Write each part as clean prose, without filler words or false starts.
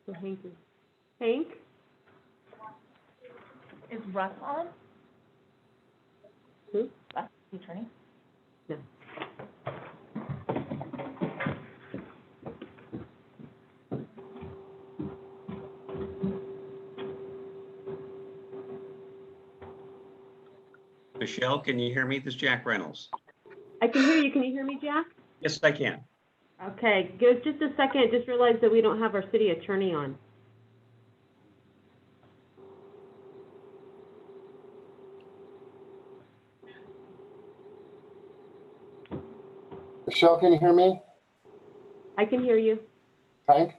So Hank? Is Russ on? Who? Russ, the attorney? No. Michelle, can you hear me? This is Jack Reynolds. I can hear you. Can you hear me, Jack? Yes, I can. Okay, give just a second. Just realized that we don't have our city attorney on. Michelle, can you hear me? I can hear you. Hank?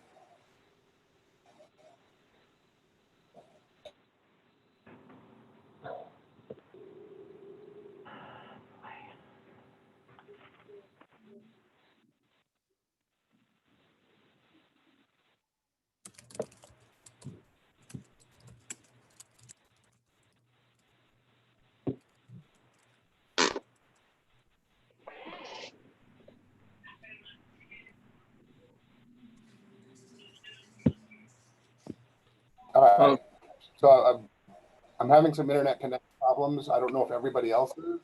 All right. So I'm having some internet connection problems. I don't know if everybody else is.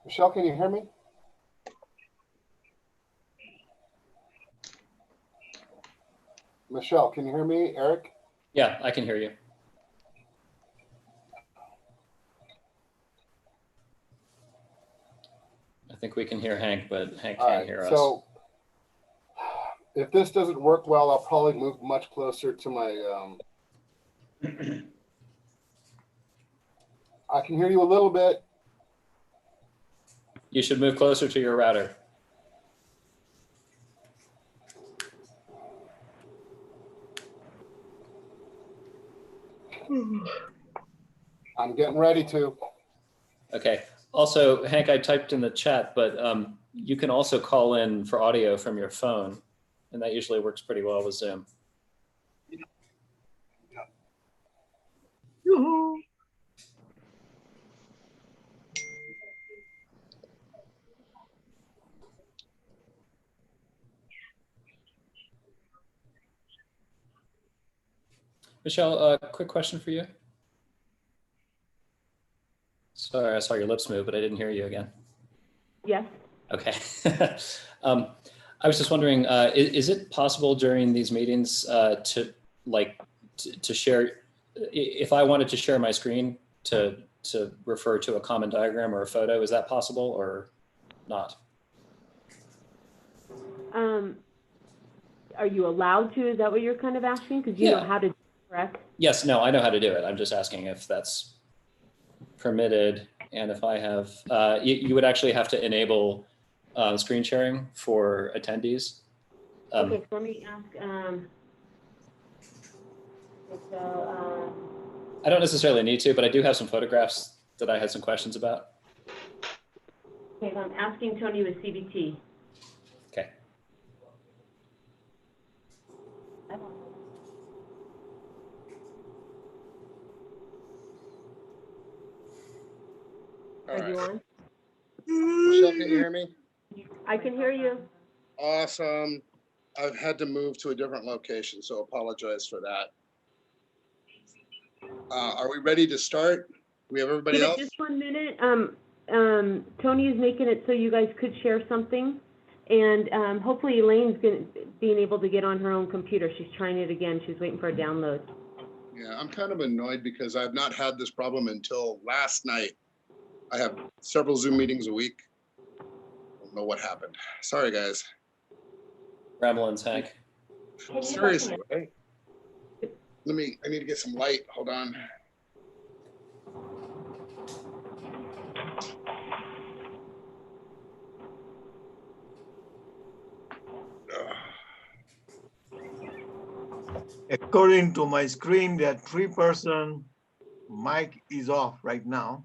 Michelle, can you hear me? Michelle, can you hear me? Eric? Yeah, I can hear you. I think we can hear Hank, but Hank can't hear us. So if this doesn't work well, I'll probably move much closer to my, I can hear you a little bit. You should move closer to your router. I'm getting ready to. Okay. Also, Hank, I typed in the chat, but you can also call in for audio from your phone, and that usually works pretty well with Zoom. Michelle, a quick question for you. Sorry, I saw your lips move, but I didn't hear you again. Yes. Okay. I was just wondering, is it possible during these meetings to share, if I wanted to share my screen to refer to a common diagram or a photo, is that possible or not? Are you allowed to? Is that what you're kind of asking? Because you know how to do it, correct? Yes, no, I know how to do it. I'm just asking if that's permitted. And if I have, you would actually have to enable screen sharing for attendees. Okay, so let me ask, I don't necessarily need to, but I do have some photographs that I had some questions about. okay, so I'm asking Tony with CBT. Okay. Are you on? Michelle, can you hear me? I can hear you. Awesome. I've had to move to a different location, so apologize for that. Are we ready to start? We have everybody Give it else? just 1 minute. Tony is making it so you guys could share something. And, hopefully Elaine's being able to get on her own computer. She's trying it again. She's waiting for a download. Yeah, I'm kind of annoyed because I've not had this problem until last night. I have several Zoom meetings a week. Don't know what happened. Sorry, guys. Ramblins, Hank. Can you let me Seriously, know? right? I need to get some light. Hold on. According to my screen, that 3-person mic is off right now.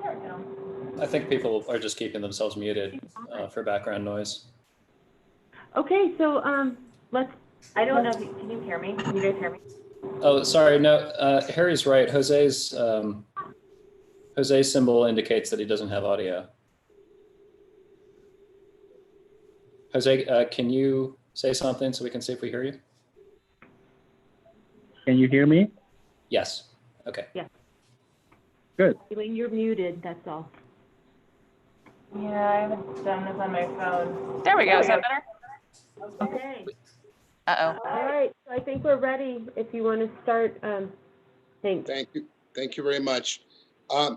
There we go. I think people are just keeping themselves muted for background noise. Okay, so, let's, I don't know, can you hear me? Can you guys hear me? Oh, sorry, no, Harry's right. Jose's symbol indicates that he doesn't have audio. Jose, can you say something so we can see if we hear you? Can you hear me? Yes. Okay. Elaine, you're muted, that's all. Yeah, I haven't done this on my phone. There we go, is that better? Okay. Uh-oh. All right, so I think we're ready if you want to start, Hank. Thank you. Thank you very much.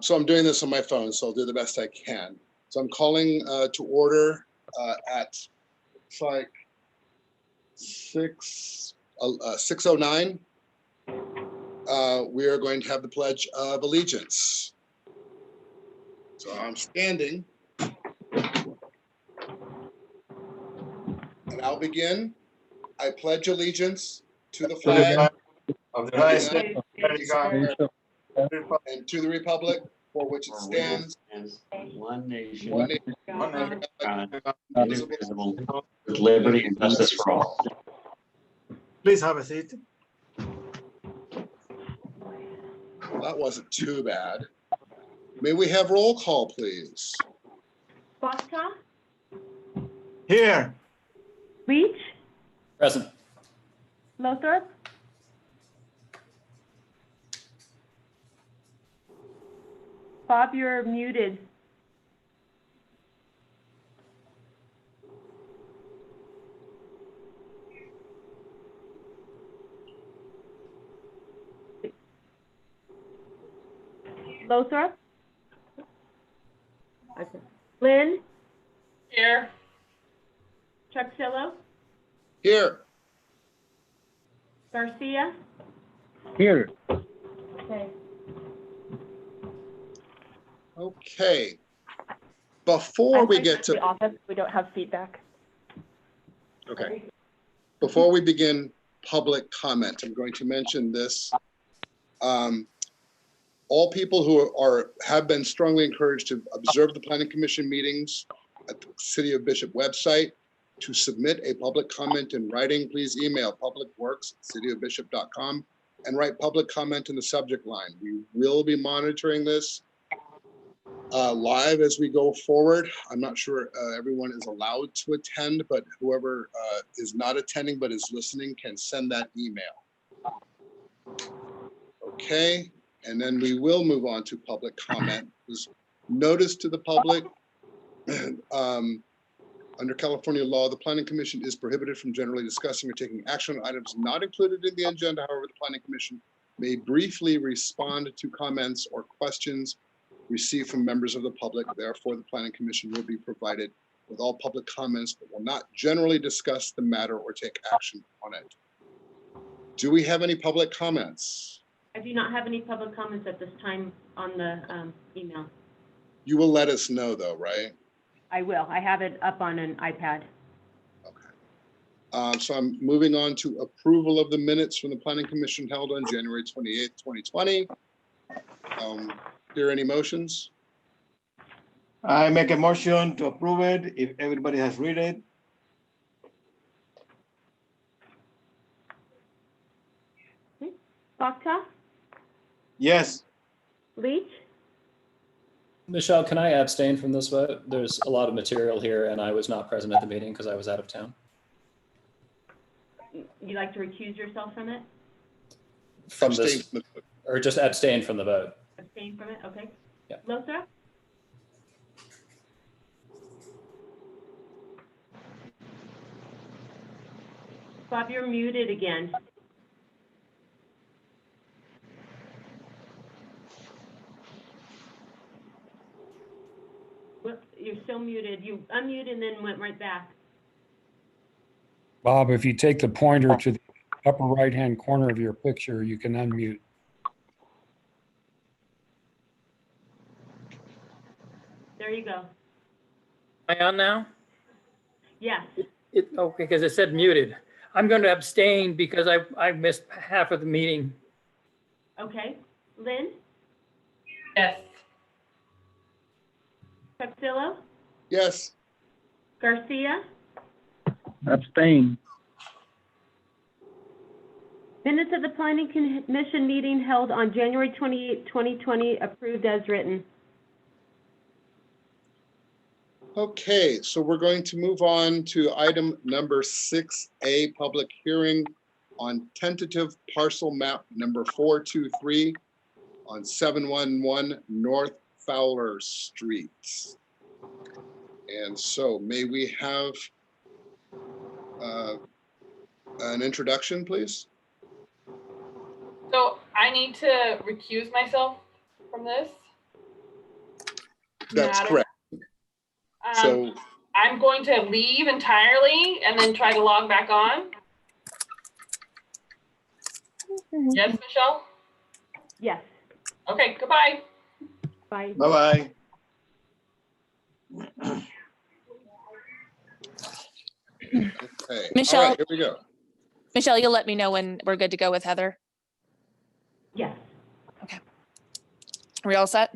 So I'm doing this on my phone, so I'll do the best I can. So I'm calling to order at it's like 6:09. We are going to have the Pledge of Allegiance. So I'm standing. And I'll begin. I pledge allegiance to the flag Of the United United States of America and to the republic for which it stands, One nation, one nation, States. under God, indivisible, with liberty and justice for all. Please have a seat. Well, that wasn't too bad. May we have roll call, please? Foxta, Here, Leach, Present. Lothrop, Bob, you're muted. Lothrop? Okay. Lynn, Here. Truxillo, Here. Garcia? Here. Okay. Okay. Before we get The to, office, we don't have feedback. okay. Before we begin public comment, I'm going to mention this. All people who have been strongly encouraged to observe the Planning Commission meetings at the City of Bishop website. To submit a public comment in writing, please email publicworks@cityofbishop.com and write public comment in the subject line. We will be monitoring this live as we go forward. I'm not sure everyone is allowed to attend, but whoever is not attending but is listening can send that email. Okay, and then we will move on to public comment. There's notice to the public. Under California law, the Planning Commission is prohibited from generally discussing or taking action on items not included in the agenda. However, the Planning Commission may briefly respond to comments or questions received from members of the public. Therefore, the Planning Commission will be provided with all public comments, but will not generally discuss the matter or take action on it. Do we have any public comments? I do not have any public comments at this time on the email. You will let us know though, right? I will. I have it up on an iPad. Okay. So I'm moving on to approval of the minutes from the Planning Commission held on January 28th, 2020. Hear any motions? I make a motion to approve it if everybody has read it. Foxta, Yes, Leach, Michelle, can I abstain from this vote? There's a lot of material here and I was not present at the meeting because I was out of town. You like to recuse yourself from it? From Abstain this, from the- or just abstain from the vote? Abstain from it, okay. Yeah. Lothrop? Bob, you're muted again. Whoops, you're still muted. You unmuted and then went right back. Bob, if you take the pointer to the upper right-hand corner of your picture, you can unmute. There you go. Am I on now? Yes. Okay, because it said muted. I'm going to abstain because I missed half of the meeting. Okay. Lynn? Yes. Truxillo? Yes, Garcia? Abstain. Minutes of the Planning Commission meeting held on January 28, 2020, approved as written. okay, so we're going to move on to item number 6A, public hearing on tentative parcel map number 423 on 711 North Fowler Street. And so may we have an introduction, please? So I need to recuse myself from this. That's Matter. correct. So, I'm going to leave entirely and then try to log back on. Yes, Michelle? Yes. Okay, goodbye. Bye. Bye-bye. okay, Michelle? all right, here we go. Michelle, you'll let me know when we're good to go with Heather. Yes. Are we all set?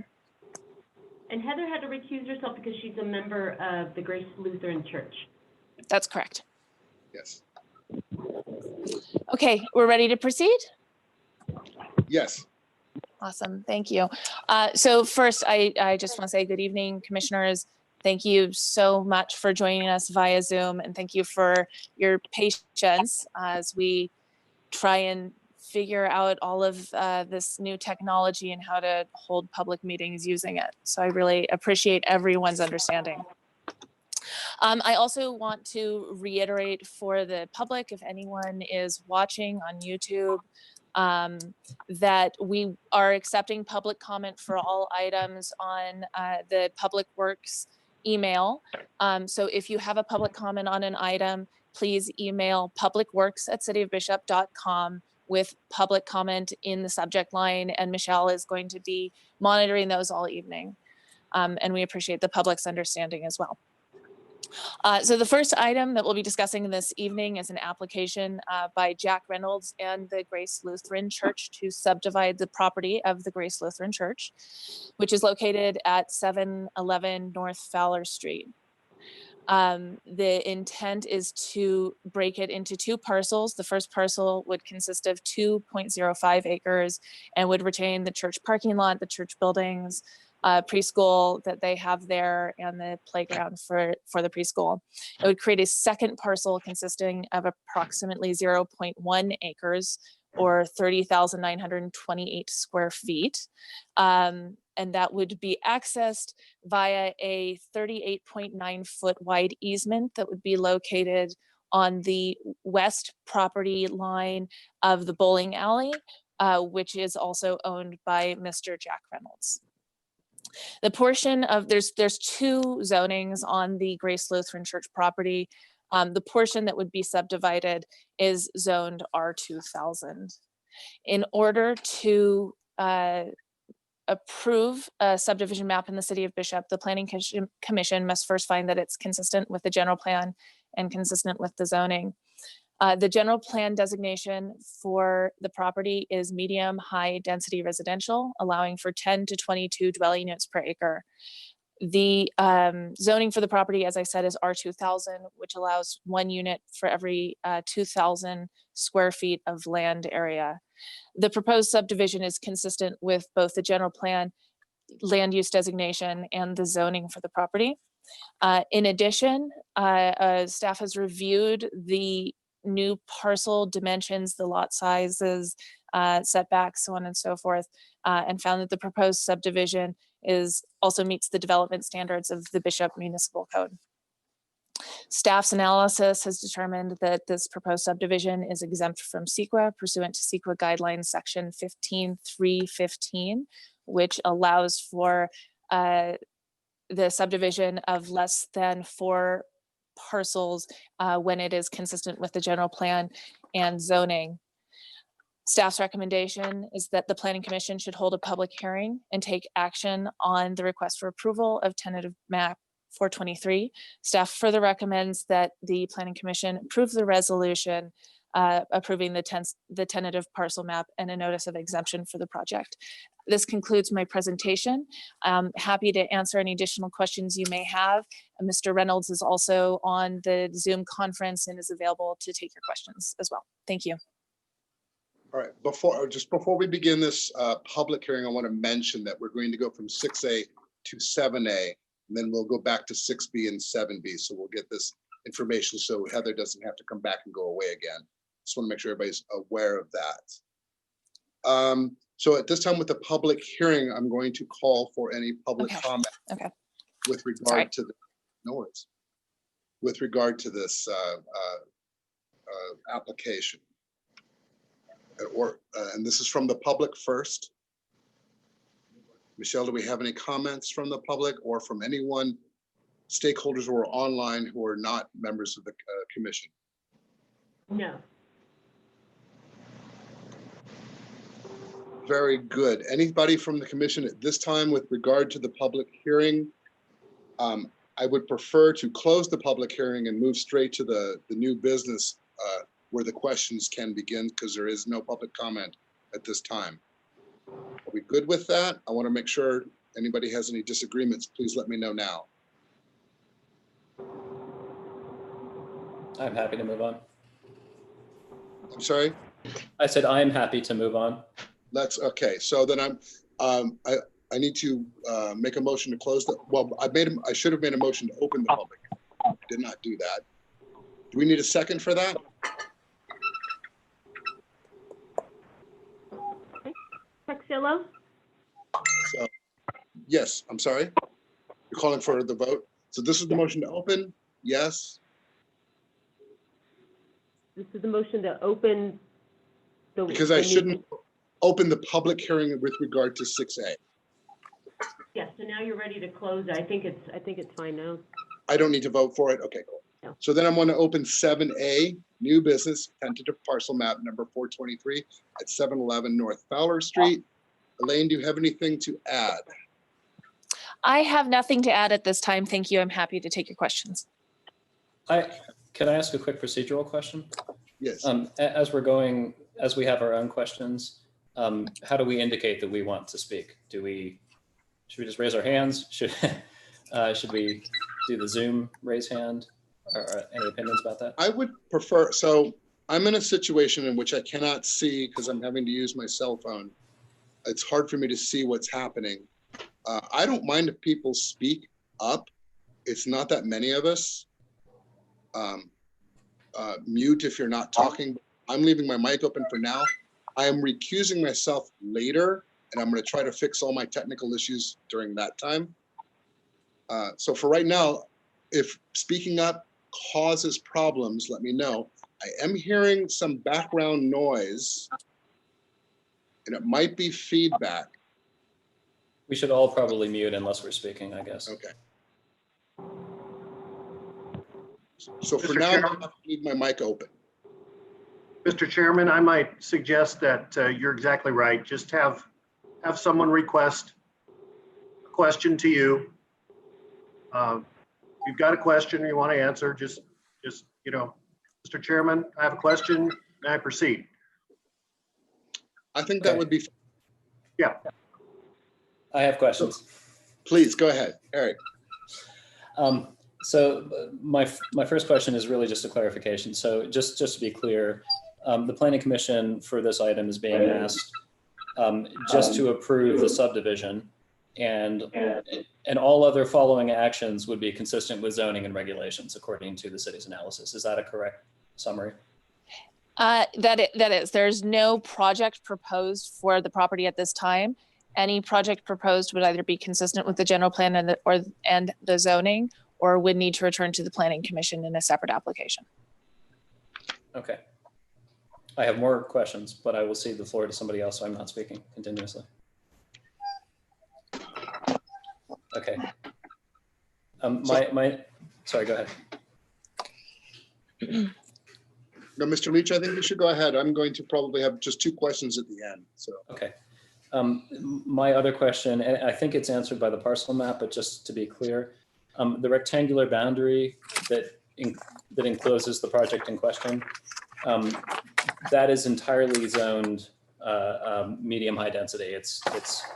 And Heather had to recuse herself because she's a member of the Grace Lutheran Church. That's correct. Yes, Okay, we're ready to proceed? yes, Awesome, thank you. So first, I just want to say good evening, commissioners. Thank you so much for joining us via Zoom, and thank you for your patience as we try and figure out all of this new technology and how to hold public meetings using it. So I really appreciate everyone's understanding. I also want to reiterate for the public, if anyone is watching on YouTube, that we are accepting public comment for all items on the Public Works email. So if you have a public comment on an item, please email publicworks@cityofbishop.com with public comment in the subject line, and Michelle is going to be monitoring those all evening. And we appreciate the public's understanding as well. So the first item that we'll be discussing this evening is an application by Jack Reynolds and the Grace Lutheran Church to subdivide the property of the Grace Lutheran Church, which is located at 711 North Fowler Street. The intent is to break it into two parcels. The first parcel would consist of 2.05 acres and would retain the church parking lot, the church buildings, preschool that they have there, and the playground for the preschool. It would create a second parcel consisting of approximately 0.1 acres or 30,928 square feet. And that would be accessed via a 38.9 foot wide easement that would be located on the west property line of the bowling alley, which is also owned by Mr. Jack Reynolds. The portion of, there's two zonings on the Grace Lutheran Church property. The portion that would be subdivided is zoned R2000. In order to approve a subdivision map in the City of Bishop, the Planning Commission must first find that it's consistent with the general plan and consistent with the zoning. The general plan designation for the property is medium high density residential, allowing for 10 to 22 dwelling units per acre. The zoning for the property, as I said, is R2000, which allows 1 unit for every 2,000 square feet of land area. The proposed subdivision is consistent with both the general plan land use designation and the zoning for the property. In addition, staff has reviewed the new parcel dimensions, the lot sizes, setbacks, so on and so forth, and found that the proposed subdivision also meets the development standards of the Bishop Municipal Code. Staff's analysis has determined that this proposed subdivision is exempt from CEQA pursuant to CEQA guidelines section 15.315, which allows for the subdivision of less than 4 parcels when it is consistent with the general plan and zoning. Staff's recommendation is that the Planning Commission should hold a public hearing and take action on the request for approval of tentative map 423. Staff further recommends that the Planning Commission approve the resolution approving the tentative parcel map and a notice of exemption for the project. This concludes my presentation. I'm happy to answer any additional questions you may have. Mr. Reynolds is also on the Zoom conference and is available to take your questions as well. Thank you. All right, before we begin this public hearing, I want to mention that we're going to go from 6A to 7A, and then we'll go back to 6B and 7B. So we'll get this information so Heather doesn't have to come back and go away again. Just want to make sure everybody's aware of that. So at this time with the public hearing, I'm going to call for any public comment with regard to the noise, with regard to this application. And this is from the public first. Michelle, do we have any comments from the public or from anyone, stakeholders who are online who are not members of the commission? No. Very good. Anybody from the commission at this time with regard to the public hearing? I would prefer to close the public hearing and move straight to the new business where the questions can begin, because there is no public comment at this time. Are we good with that? I want to make sure anybody has any disagreements, please let me know now. I'm happy to move on. I'm sorry? I said I'm happy to move on. That's okay. So then I need to make a motion to close the, well, I should have made a motion to open the public. I did not do that. Do we need a second for that? Texillo? So, yes, I'm sorry. You're calling for the vote. So this is the motion to open? Yes. This is the motion to open the. Because I shouldn't open the public hearing with regard to 6A. Yes, so now you're ready to close. I think it's fine now. I don't need to vote for it? Okay, cool. No. So then I'm going to open 7A, new business, tentative parcel map number 423 at 711 North Fowler Street. Elaine, do you have anything to add? I have nothing to add at this time. Thank you. I'm happy to take your questions. Can I ask a quick procedural question? Yes. As we have our own questions, how do we indicate that we want to speak? Should we just raise our hands? Should we do the Zoom raise hand? Or any opinions about that? I would prefer, so I'm in a situation in which I cannot see because I'm having to use my cell phone. It's hard for me to see what's happening. I don't mind if people speak up. It's not that many of us. Mute if you're not talking. I'm leaving my mic open for now. I am recusing myself later, and I'm going to try to fix all my technical issues during that time. So for right now, if speaking up causes problems, let me know. I am hearing some background noise, and it might be feedback. We should all probably mute unless we're speaking, I guess. Okay. So for now, I'm going to leave my mic open. Mr. Chairman, I might suggest that you're exactly right. Just have someone request a question to you. You've got a question you want to answer, just Mr. Chairman, I have a question. May I proceed? I think that would be. Yeah. I have questions. Please go ahead, Eric. So my first question is really just a clarification. So just to be clear, the Planning Commission for this item is being asked just to approve the subdivision and all other following actions would be consistent with zoning and regulations according to the city's analysis. Is that a correct summary? That is, there's no project proposed for the property at this time. Any project proposed would either be consistent with the general plan and the zoning, or would need to return to the planning commission in a separate application. Okay. I have more questions, but I will cede the floor to somebody else so I'm not speaking continuously. Okay. Sorry, go ahead. No, Mr. Leach, I think you should go ahead. I'm going to probably have just 2 questions at the end, so. Okay. My other question, and I think it's answered by the parcel map, but just to be clear, the rectangular boundary that encloses the project in question, that is entirely zoned medium high density.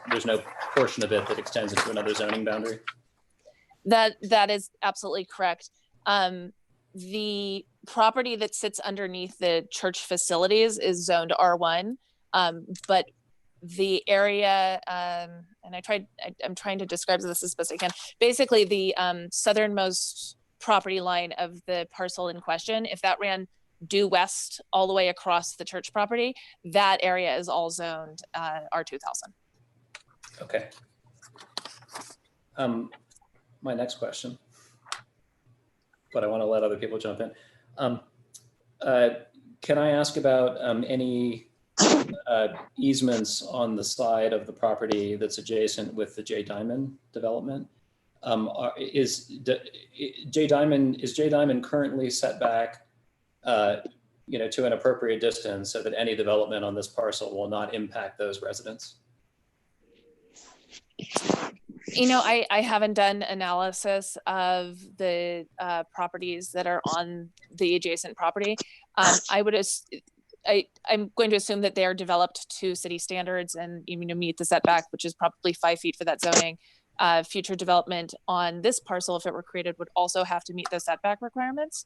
There's no portion of it that extends into another zoning boundary. That is absolutely correct. The property that sits underneath the church facilities is zoned R1, but the area, and I'm trying to describe this as best I can. Basically, the southernmost property line of the parcel in question, if that ran due west all the way across the church property, that area is all zoned R2000. Okay. My next question, but I want to let other people jump in. Can I ask about any easements on the side of the property that's adjacent with the J Diamond development? Is J Diamond currently set back, to an appropriate distance so that any development on this parcel will not impact those residents? I haven't done analysis of the properties that are on the adjacent property. I'm going to assume that they are developed to city standards and meet the setback, which is probably 5 feet for that zoning. Future development on this parcel, if it were created, would also have to meet those setback requirements.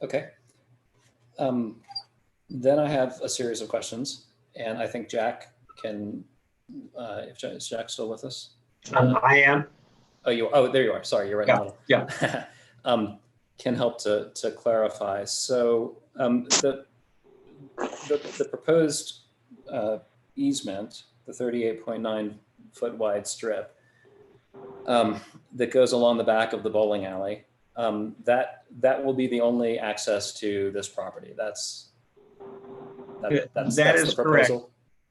Okay. Then I have a series of questions, and I think Jack can, is Jack still with us? I am. Oh, there you are. Sorry, you're right in the middle. Yeah. Can help to clarify. So the proposed easement, the 38.9 foot wide strip that goes along the back of the bowling alley, that will be the only access to this property. That's the proposal.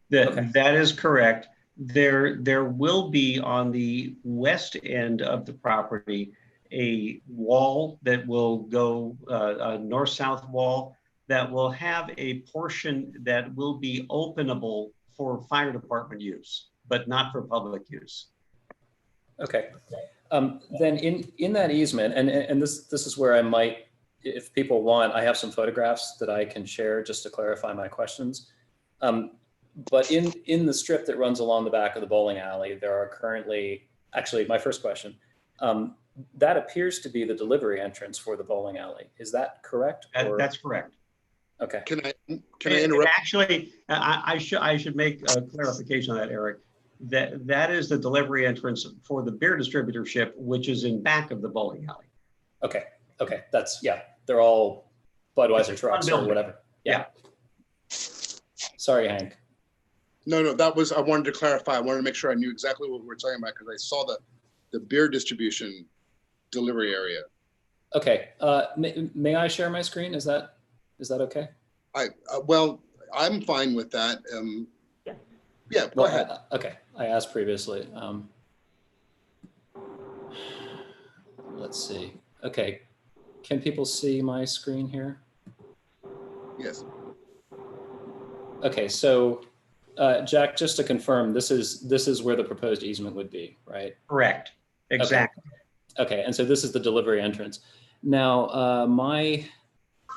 That is correct. There will be on the west end of the property a wall that will go, a north-south wall that will have a portion that will be openable for fire department use, but not for public use. Okay. Then in that easement, and this is where I might, if people want, I have some photographs that I can share just to clarify my questions. But in the strip that runs along the back of the bowling alley, there are currently, actually my first question, that appears to be the delivery entrance for the bowling alley. Is that correct? That's correct. Okay. Can I interrupt? Actually, I should make a clarification on that, Eric. That is the delivery entrance for the beer distributorship, which is in back of the bowling alley. Okay. That's, yeah, they're all Budweiser trucks or whatever. Yeah. Sorry, Hank. No, that was, I wanted to clarify. I wanted to make sure I knew exactly what we were talking about because I saw the beer distribution delivery area. Okay. May I share my screen? Is that okay? Well, I'm fine with that. Yeah, go ahead. Okay, I asked previously. Let's see. Okay, can people see my screen here? Yes. Okay, so Jack, just to confirm, this is where the proposed easement would be, right? Correct. Exactly. Okay, and so this is the delivery entrance. Now, I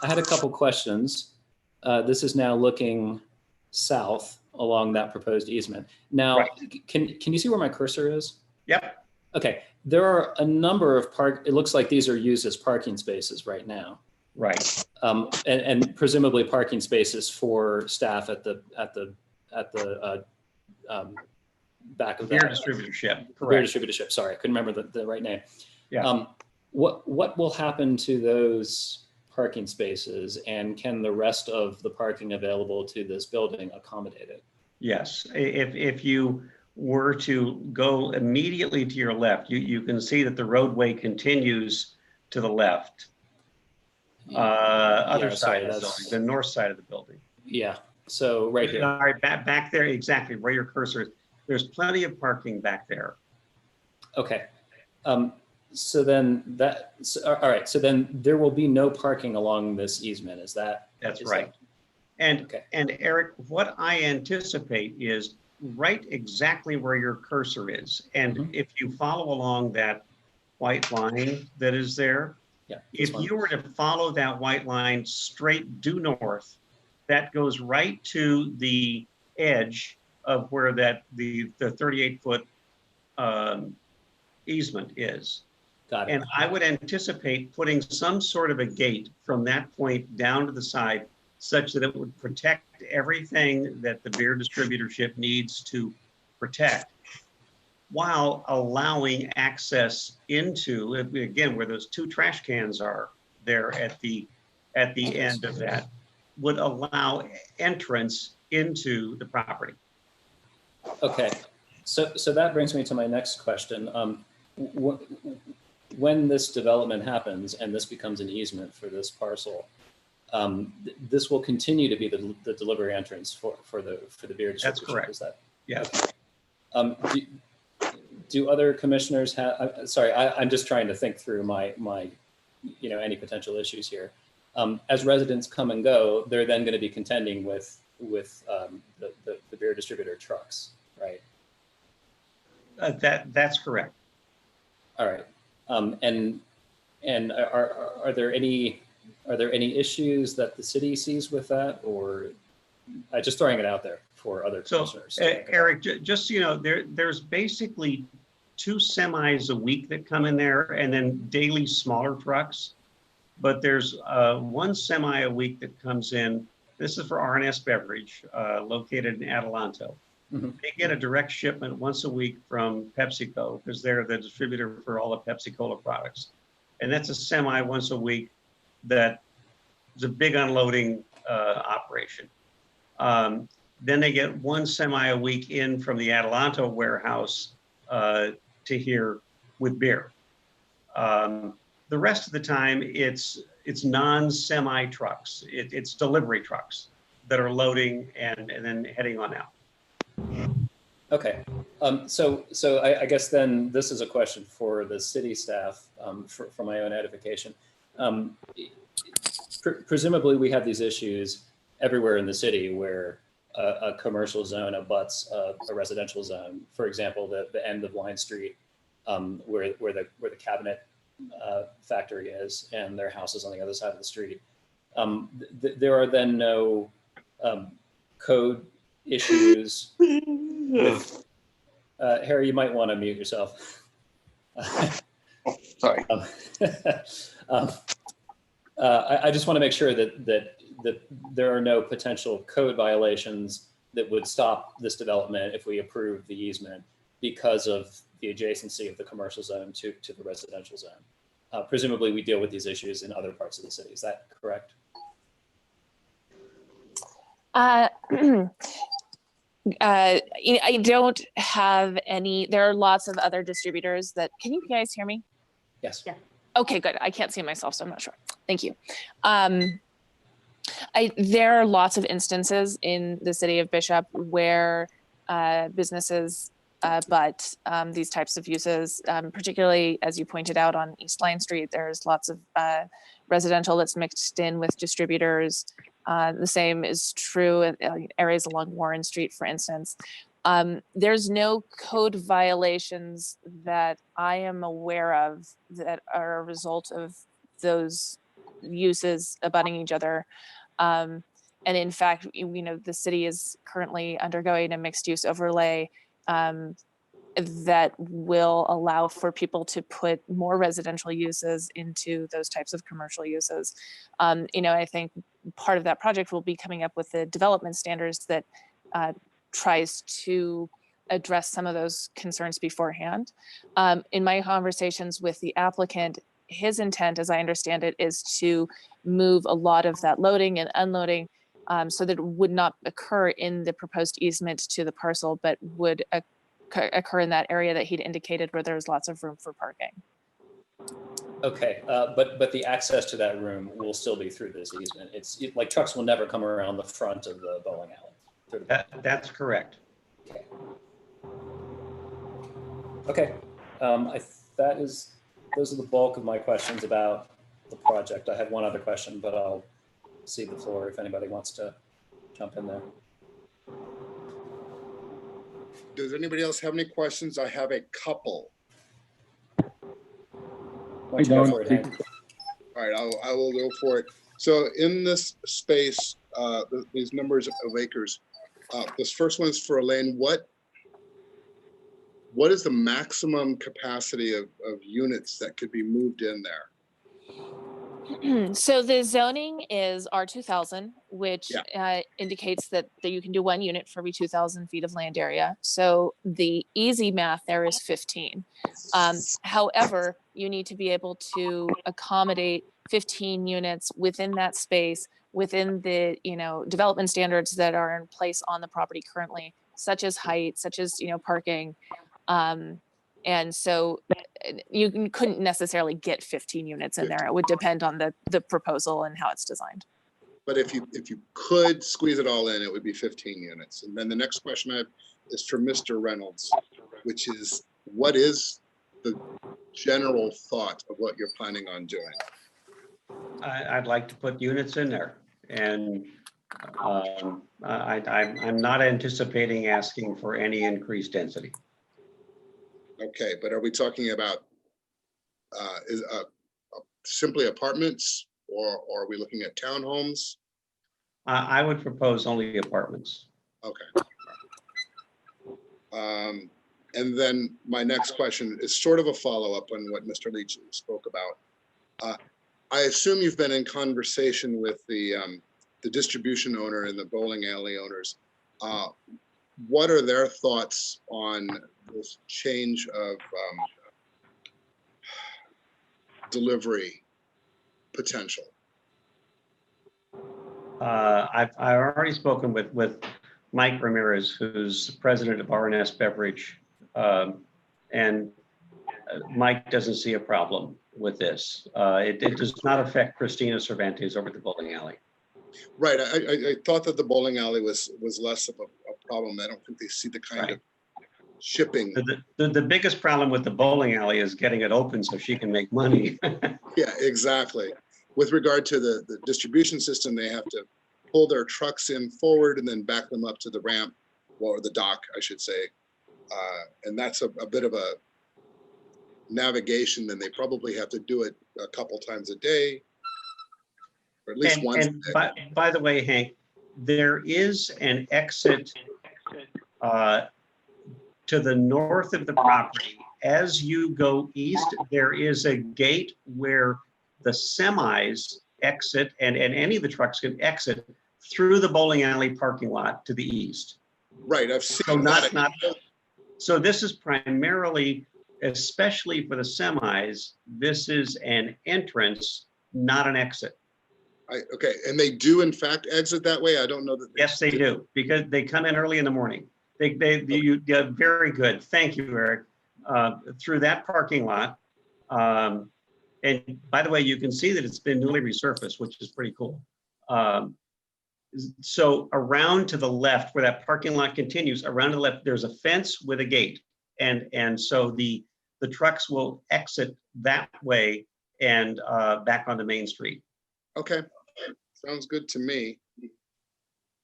had a couple questions. This is now looking south along that proposed easement. Now, right. Can you see where my cursor is? Yep. Okay, there are a number of it looks like these are used as parking spaces right now. Right. And presumably parking spaces for staff at the back of Beer that. distributorship, Beer correct. distributorship, sorry, I couldn't remember the right name. Yeah. What will happen to those parking spaces, and can the rest of the parking available to this building accommodate it? Yes, if you were to go immediately to your left, you can see that the roadway continues to the left. Other Yeah, side sorry, of the that's- building, the north side of the building. Yeah, so right here. All right, back there, exactly where your cursor is. There's plenty of parking back there. Okay. So then all right, so then there will be no parking along this easement, is that? That's is right. that- And, Okay. and Eric, what I anticipate is right exactly where your cursor is. And Mhm. if you follow along that white line that is there, Yeah. this if one. you were to follow that white line straight due north, that goes right to the edge of where the 38-foot easement is. Got it. And I would anticipate putting some sort of a gate from that point down to the side such that it would protect everything that the beer distributorship needs to protect, while allowing access into, again, where those two trash cans are there at the end of that, would allow entrance into the property. Okay, so that brings me to my next question. When this development happens and this becomes an easement for this parcel, this will continue to be the delivery entrance for the beer distribution. That's correct. Is that? Yes. Do other commissioners have? Sorry, I'm just trying to think through my any potential issues here. As residents come and go, they're then going to be contending with the beer distributor trucks, right? That's correct. All right. And are there any issues that the city sees with that, or just throwing it out there for other So, commissioners? Eric, just so you know, there's basically 2 semis a week that come in there, and then daily smaller trucks. But there's 1 semi a week that comes in. This is for R&S Beverage, located in Adelanto. Mhm. They get a direct shipment once a week from PepsiCo because they're the distributor for all the Pepsi-Cola products. And that's a semi once a week that is a big unloading operation. Then they get 1 semi a week in from the Adelanto warehouse to here with beer. The rest of the time, it's non-semi trucks. It's delivery trucks that are loading and then heading on out. Okay. So I guess then this is a question for the city staff, for my own edification. Presumably we have these issues everywhere in the city where a commercial zone abuts a residential zone. For example, the end of Line Street, where the cabinet factory is, and their house is on the other side of the street. There are then no code issues with, Harry, you might want to mute yourself. Sorry. I just want to make sure that there are no potential code violations that would stop this development if we approve the easement because of the adjacency of the commercial zone to the residential zone. Presumably we deal with these issues in other parts of the city. Is that correct? I don't have any, there are lots of other distributors that, can you guys hear me? Yes. Yeah. Okay, good. I can't see myself, so I'm not sure. Thank you. There are lots of instances in the city of Bishop where businesses but these types of uses, particularly as you pointed out on East Line Street, there's lots of residential that's mixed in with distributors. The same is true in areas along Warren Street, for instance. There's no code violations that I am aware of that are a result of those uses abutting each other. And in fact, the city is currently undergoing a mixed use overlay that will allow for people to put more residential uses into those types of commercial uses. I think part of that project will be coming up with the development standards that tries to address some of those concerns beforehand. In my conversations with the applicant, his intent, as I understand it, is to move a lot of that loading and unloading so that it would not occur in the proposed easement to the parcel, but would occur in that area that he'd indicated where there's lots of room for parking. Okay, but the access to that room will still be through this easement. Like trucks will never come around the front of the bowling alley. That's correct. Okay, those are the bulk of my questions about the project. I had one other question, but I'll cede the floor if anybody wants to jump in there. Does anybody else have any questions? I have a couple. Why don't you go for it, Hank? All right, I will go for it. So in this space, these numbers of acres, this first one is for Elaine. What is the maximum capacity of units that could be moved in there? So the zoning is R2000, which indicates that you can do 1 unit for every 2,000 feet of land area. So the easy math there is 15. However, you need to be able to accommodate 15 units within that space, within the development standards that are in place on the property currently, such as height, such as parking. And so you couldn't necessarily get 15 units in there. It would depend on the proposal and how it's designed. But if you could squeeze it all in, it would be 15 units. And then the next question I have is for Mr. Reynolds, which is, what is the general thought of what you're planning on doing? I'd like to put units in there, and I'm not anticipating asking for any increased density. Okay, but are we talking about simply apartments, or are we looking at townhomes? I would propose only apartments. Okay. And then my next question is sort of a follow-up on what Mr. Leach spoke about. I assume you've been in conversation with the distribution owner and the bowling alley owners. What are their thoughts on this change of delivery potential? I've already spoken with Mike Ramirez, who's president of RNS Beverage, and Mike doesn't see a problem with this. It does not affect Christina Cervantes over at the bowling alley. Right. I thought that the bowling alley was less of a problem. I don't think they see the kind of shipping. The biggest problem with the bowling alley is getting it open so she can make money. Yeah, exactly. With regard to the distribution system, they have to pull their trucks in forward and then back them up to the ramp, or the dock, I should say. And that's a bit of a navigation, and they probably have to do it a couple times a day, or at least once a day. By the way, Hank, there is an exit to the north of the property. As you go east, there is a gate where the semis exit, and any of the trucks can exit through the bowling alley parking lot to the east. Right, I've seen that. So this is primarily, especially for the semis, this is an entrance, not an exit. Okay, and they do in fact exit that way? I don't know that. Yes, they do, because they come in early in the morning. You very good. Thank you, Eric. Through that parking lot. And by the way, you can see that it's been newly resurfaced, which is pretty cool. So around to the left, where that parking lot continues, around to the left, there's a fence with a gate. And so the trucks will exit that way and back onto Main Street. Okay, sounds good to me.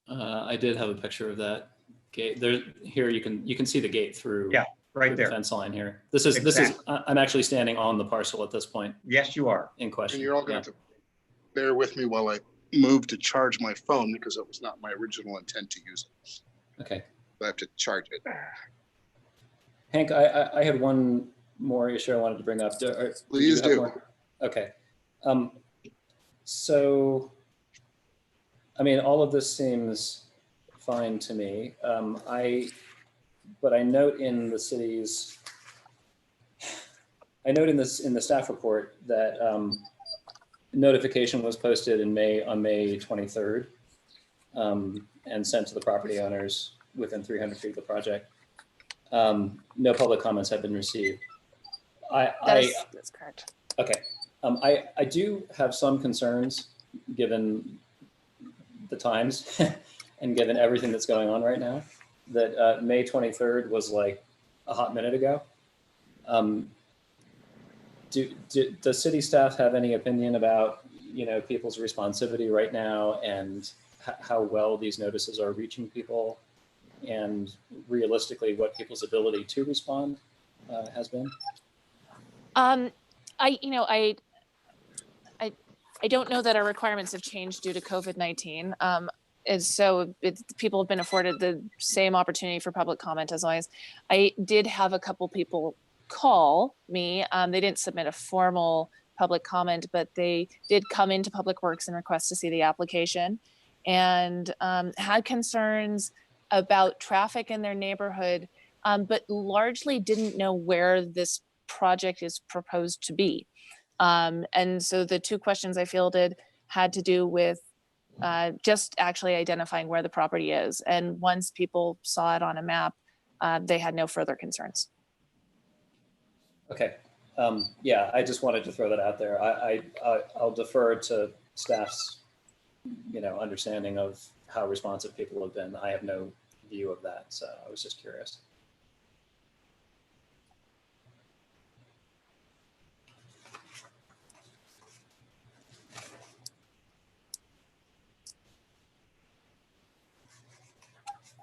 I did have a picture of that gate. Here you can see the gate through. Yeah, right there. The fence line here. This is. I'm actually standing on the parcel at this point. Yes, you are. In question. And you're all going to have to bear with me while I move to charge my phone, because it was not my original intent to use it. Okay. I have to charge it. Hank, I had one more issue I wanted to bring up. Please do. More? Okay. So, I mean, all of this seems fine to me. But I note in the city's, I note in the staff report that notification was posted on May 23rd and sent to the property owners within 300 feet of the project. No public comments have been received. That's correct. Okay. I do have some concerns given the times and given everything that's going on right now, that May 23rd was like a hot minute ago. Does city staff have any opinion about, people's responsivity right now and how well these notices are reaching people, and realistically what people's ability to respond has been? I don't know that our requirements have changed due to COVID-19. And so people have been afforded the same opportunity for public comment as always. I did have a couple people call me. They didn't submit a formal public comment, but they did come into Public Works and request to see the application, and had concerns about traffic in their neighborhood, but largely didn't know where this project is proposed to be. And so the two questions I fielded had to do with just actually identifying where the property is. And once people saw it on a map, they had no further concerns. Okay. Yeah, I just wanted to throw that out there. I'll defer to staff's, understanding of how responsive people have been. I have no view of that, so I was just curious.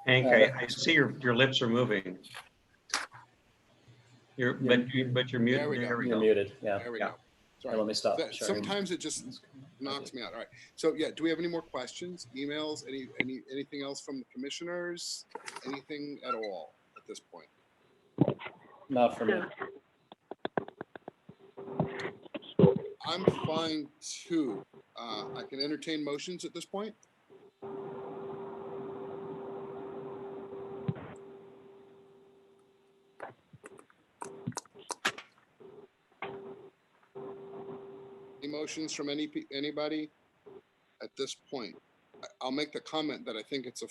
Hank, I see your lips are moving. But you're muted. There we go. You're muted. Yeah. There we Yeah. go. Sorry. Let me stop sharing. Sometimes it just knocks me out. All right. So yeah, do we have any more questions, emails, anything else from the commissioners? Anything at all at this point? Not for me. I'm fine too. I can entertain motions at this point. Any motions from anybody at this point? I'll make the comment that I think it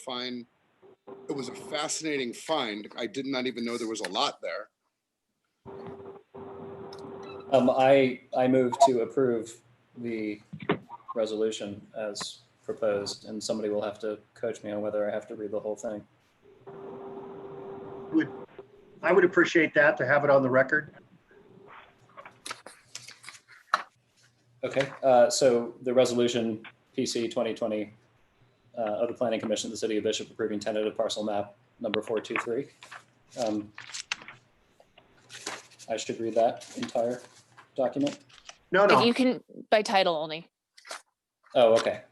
was a fascinating find. I did not even know there was a lot there. I move to approve the resolution as proposed, and somebody will have to coach me on whether I have to read the whole thing. I would appreciate that, to have it on the record. Okay, so the resolution PC 2020 of the Planning Commission of the City of Bishop approving tentative parcel map number 423. I should read that entire document? No. You can by title only. Oh, okay.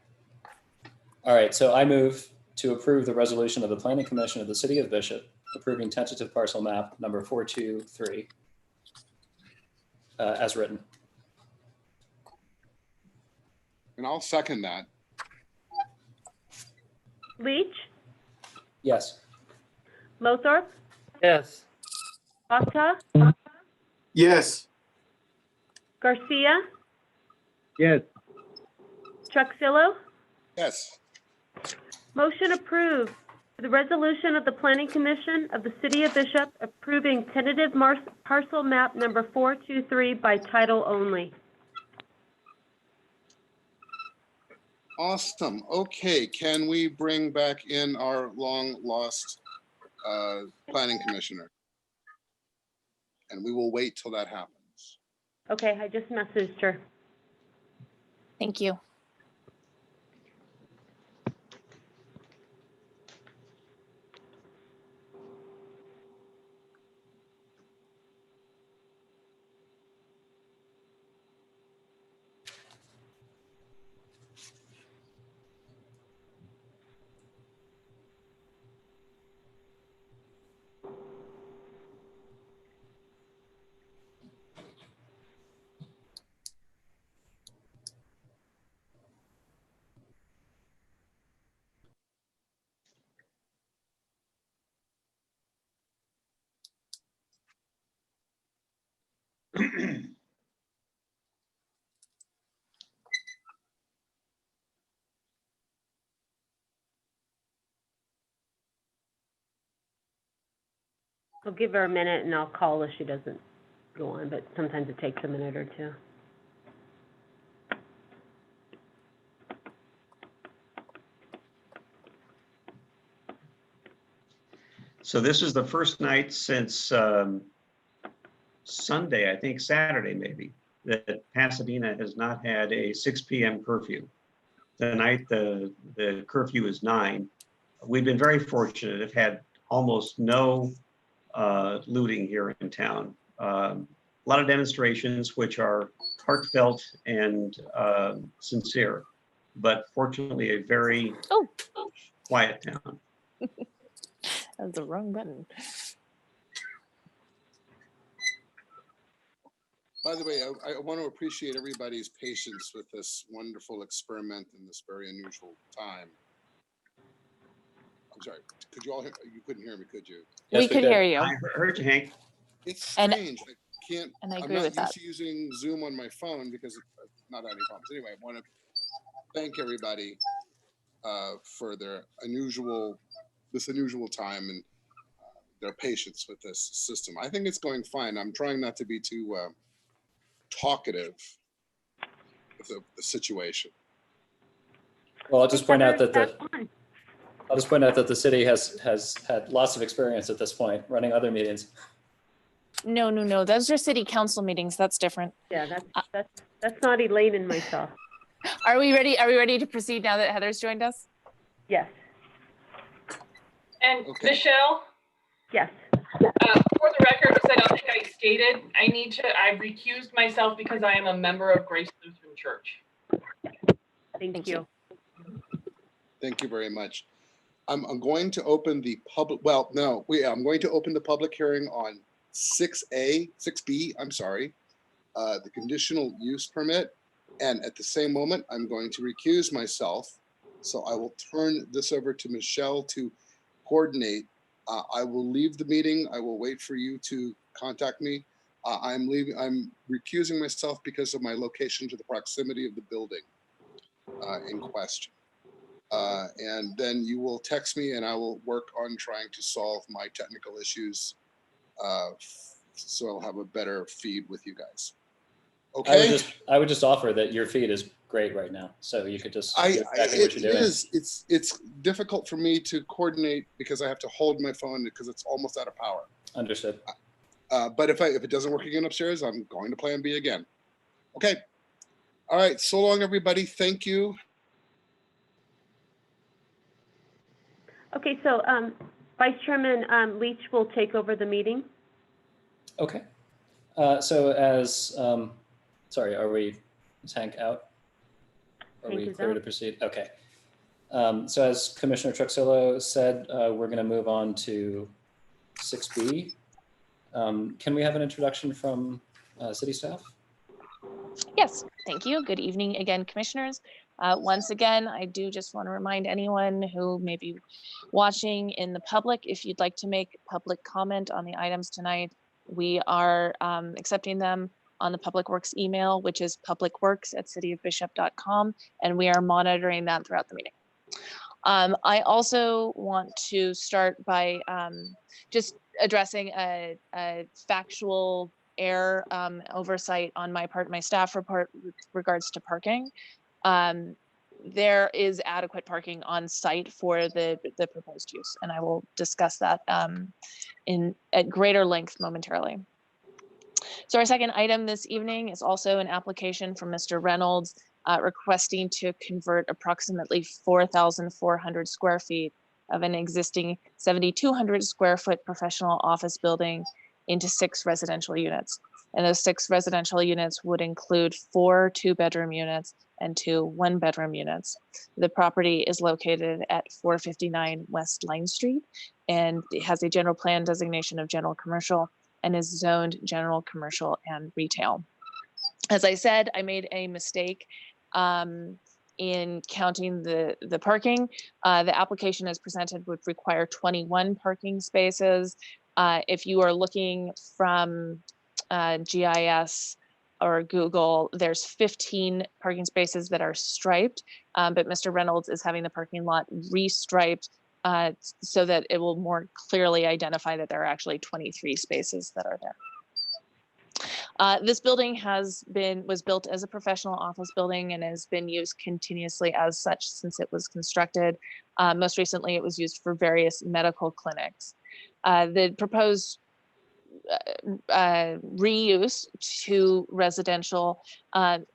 All right, so I move to approve the resolution of the Planning Commission of the City of Bishop approving tentative parcel map number 423 as written. And I'll second that. Leach, Yes. Lothar, Yes. Akta, Yes. Garcia, Yes. Truxillo. Yes. Motion approved. The resolution of the Planning Commission of the City of Bishop approving tentative parcel map number 423 by title only. Awesome. Okay, can we bring back in our long lost planning commissioner? And we will wait till that happens. Okay, I just messaged her. Thank you. I'll give her a minute and I'll call if she doesn't go on, but sometimes it takes a minute or two. So this is the first night since Sunday, I think Saturday maybe, that Pasadena has not had a 6 p.m. curfew. Tonight the curfew is 9. We've been very fortunate. Have had almost no looting here in town. A lot of demonstrations which are heartfelt and sincere, but fortunately a very quiet town. That's the wrong button. By the way, I want to appreciate everybody's patience with this wonderful experiment in this very unusual time. I'm sorry, could you all hear, you couldn't hear me, could you? Yes, we could hear you. I heard you, Hank. It's strange. I can't, and I I'm agree not with that. used to using Zoom on my phone because I've not had any problems. Anyway, I want to thank everybody for their this unusual time and their patience with this system. I think it's going fine. I'm trying not to be too talkative with the situation. Well, I'll just point out that the city has had lots of experience at this point running other meetings. No. Those are city council meetings. That's different. Yeah, that's not Elaine and myself. Are we ready? Are we ready to proceed now that Heather's joined us? Yes. And Michelle? Yes. For the record, because I don't think I stated, I've recused myself because I am a member of Grace Lutheran Church. Thank you. Thank you very much. I'm going to open the public, I'm going to open the public hearing on 6B, I'm sorry, the conditional use permit. And at the same moment, I'm going to recuse myself. So I will turn this over to Michelle to coordinate. I will leave the meeting. I will wait for you to contact me. I'm recusing myself because of my location to the proximity of the building in question. And then you will text me and I will work on trying to solve my technical issues so I'll have a better feed with you guys. Okay. I would just offer that your feed is great right now, so you could just do exactly what you're doing. It's difficult for me to coordinate because I have to hold my phone because it's almost out of power. Understood. But if it doesn't work again upstairs, I'm going to plan B again. Okay. All right. So long, everybody. Thank you. Okay, so Vice Chairman Leach will take over the meeting. Okay. So as, sorry, is Hank out? Are we clear to proceed? Okay. So as Commissioner Truxillo said, we're going to move on to 6B. Can we have an introduction from city staff? Yes, thank you. Good evening again, commissioners. Once again, I do just want to remind anyone who may be watching in the public, if you'd like to make public comment on the items tonight, we are accepting them on the Public Works email, which is publicworks@cityofbishop.com, and we are monitoring that throughout the meeting. I also want to start by just addressing a factual error oversight on my part, my staff report with regards to parking. There is adequate parking on site for the proposed use, and I will discuss that at greater length momentarily. So our second item this evening is also an application from Mr. Reynolds requesting to convert approximately 4,400 square feet of an existing 7,200 square foot professional office building into 6 residential units. And those 6 residential units would include 4 2-bedroom units and 2 1-bedroom units. The property is located at 459 West Line Street, and it has a general plan designation of general commercial and is zoned general commercial and retail. As I said, I made a mistake in counting the parking. The application as presented would require 21 parking spaces. If you are looking from GIS or Google, there's 15 parking spaces that are striped, but Mr. Reynolds is having the parking lot restriped so that it will more clearly identify that there are actually 23 spaces that are there. This building was built as a professional office building and has been used continuously as such since it was constructed. Most recently, it was used for various medical clinics. The proposed reuse to residential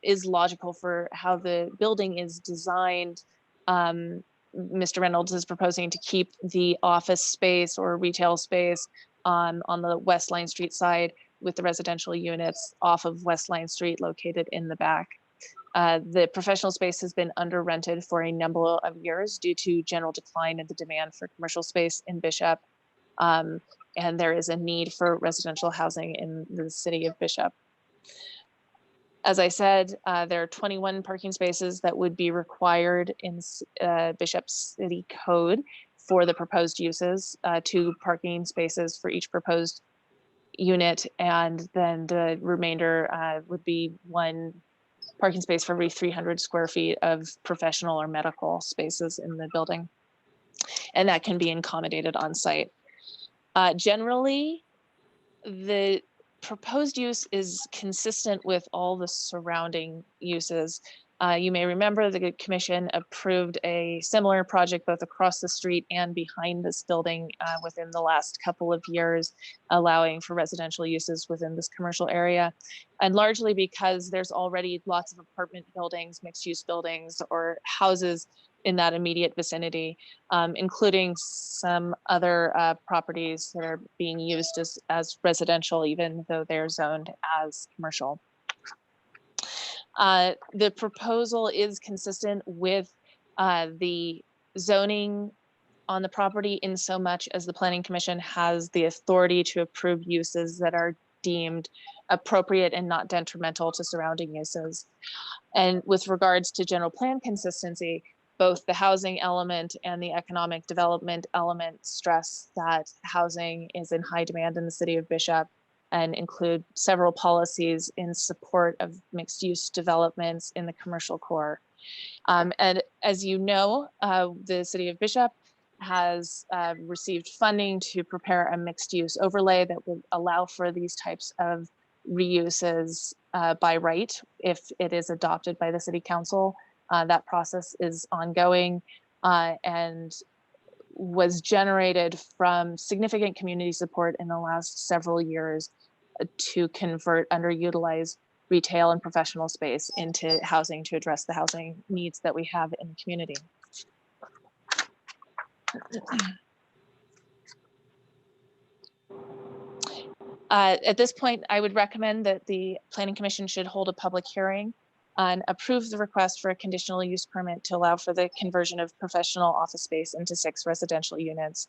is logical for how the building is designed. Mr. Reynolds is proposing to keep the office space or retail space on the West Line Street side, with the residential units off of West Line Street located in the back. The professional space has been under rented for a number of years due to general decline in the demand for commercial space in Bishop. And there is a need for residential housing in the city of Bishop. As I said, there are 21 parking spaces that would be required in Bishop City Code for the proposed uses, 2 parking spaces for each proposed unit, and then the remainder would be 1 parking space for every 300 square feet of professional or medical spaces in the building. And that can be accommodated on site. Generally, the proposed use is consistent with all the surrounding uses. You may remember the commission approved a similar project both across the street and behind this building within the last couple of years, allowing for residential uses within this commercial area. And largely because there's already lots of apartment buildings, mixed use buildings, or houses in that immediate vicinity, including some other properties that are being used as residential, even though they're zoned as commercial. The proposal is consistent with the zoning on the property in so much as the Planning Commission has the authority to approve uses that are deemed appropriate and not detrimental to surrounding uses. And with regards to general plan consistency, both the housing element and the economic development element stress that housing is in high demand in the city of Bishop, and include several policies in support of mixed use developments in the commercial core. And as you know, the city of Bishop has received funding to prepare a mixed use overlay that would allow for these types of reuses by right if it is adopted by the city council. That process is ongoing and was generated from significant community support in the last several years to convert underutilized retail and professional space into housing to address the housing needs that we have in the community. At this point, I would recommend that the Planning Commission should hold a public hearing and approve the request for a conditional use permit to allow for the conversion of professional office space into 6 residential units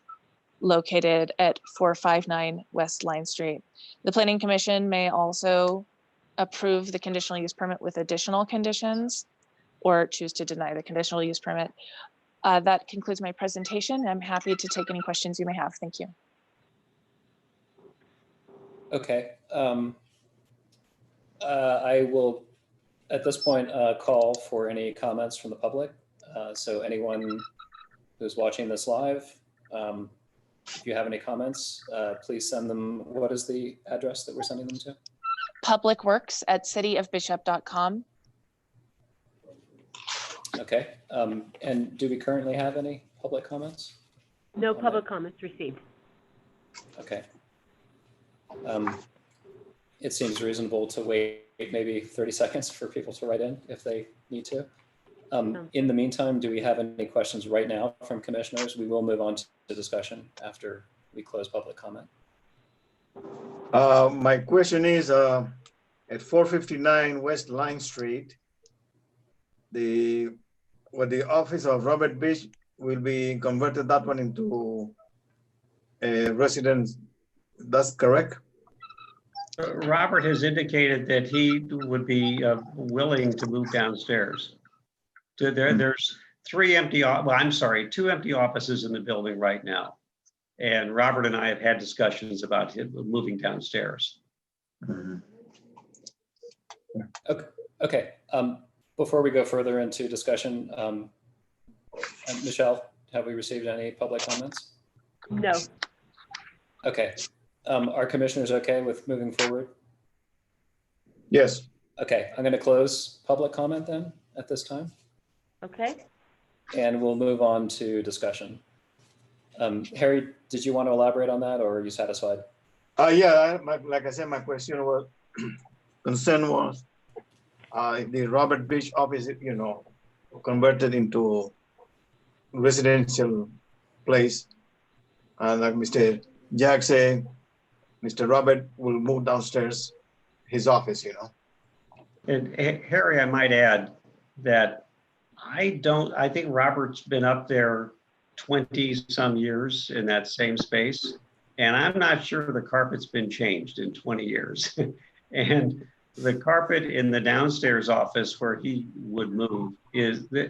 located at 459 West Line Street. The Planning Commission may also approve the conditional use permit with additional conditions or choose to deny the conditional use permit. That concludes my presentation. I'm happy to take any questions you may have. Thank you. Okay. I will, at this point, call for any comments from the public. So anyone who's watching this live, if you have any comments, please send them. What is the address that we're sending them to? publicworks@cityofbishop.com. Okay. And do we currently have any public comments? No public comments received. Okay. It seems reasonable to wait maybe 30 seconds for people to write in if they need to. In the meantime, do we have any questions right now from commissioners? We will move on to the discussion after we close public comment. My question is, at 459 West Line Street, the office of Robert Bish will be converted that one into a residence. That's correct? Robert has indicated that he would be willing to move downstairs. So there's 2 empty offices in the building right now. And Robert and I have had discussions about him moving downstairs. Mhm. Okay, before we go further into discussion, Michelle, have we received any public comments? No. Okay, are commissioners okay with moving forward? Yes. Okay, I'm going to close public comment then at this time, Okay. and we'll move on to discussion. Harry, did you want to elaborate on that, or are you satisfied? Yeah, like I said, my question was, concern was, the Robert Beach office, converted into residential place. And like Mr. Jack said, Mr. Robert will move downstairs his office, And Harry, I might add that I think Robert's been up there 20 some years in that same space. And I'm not sure the carpet's been changed in 20 years. And the carpet in the downstairs office where he would move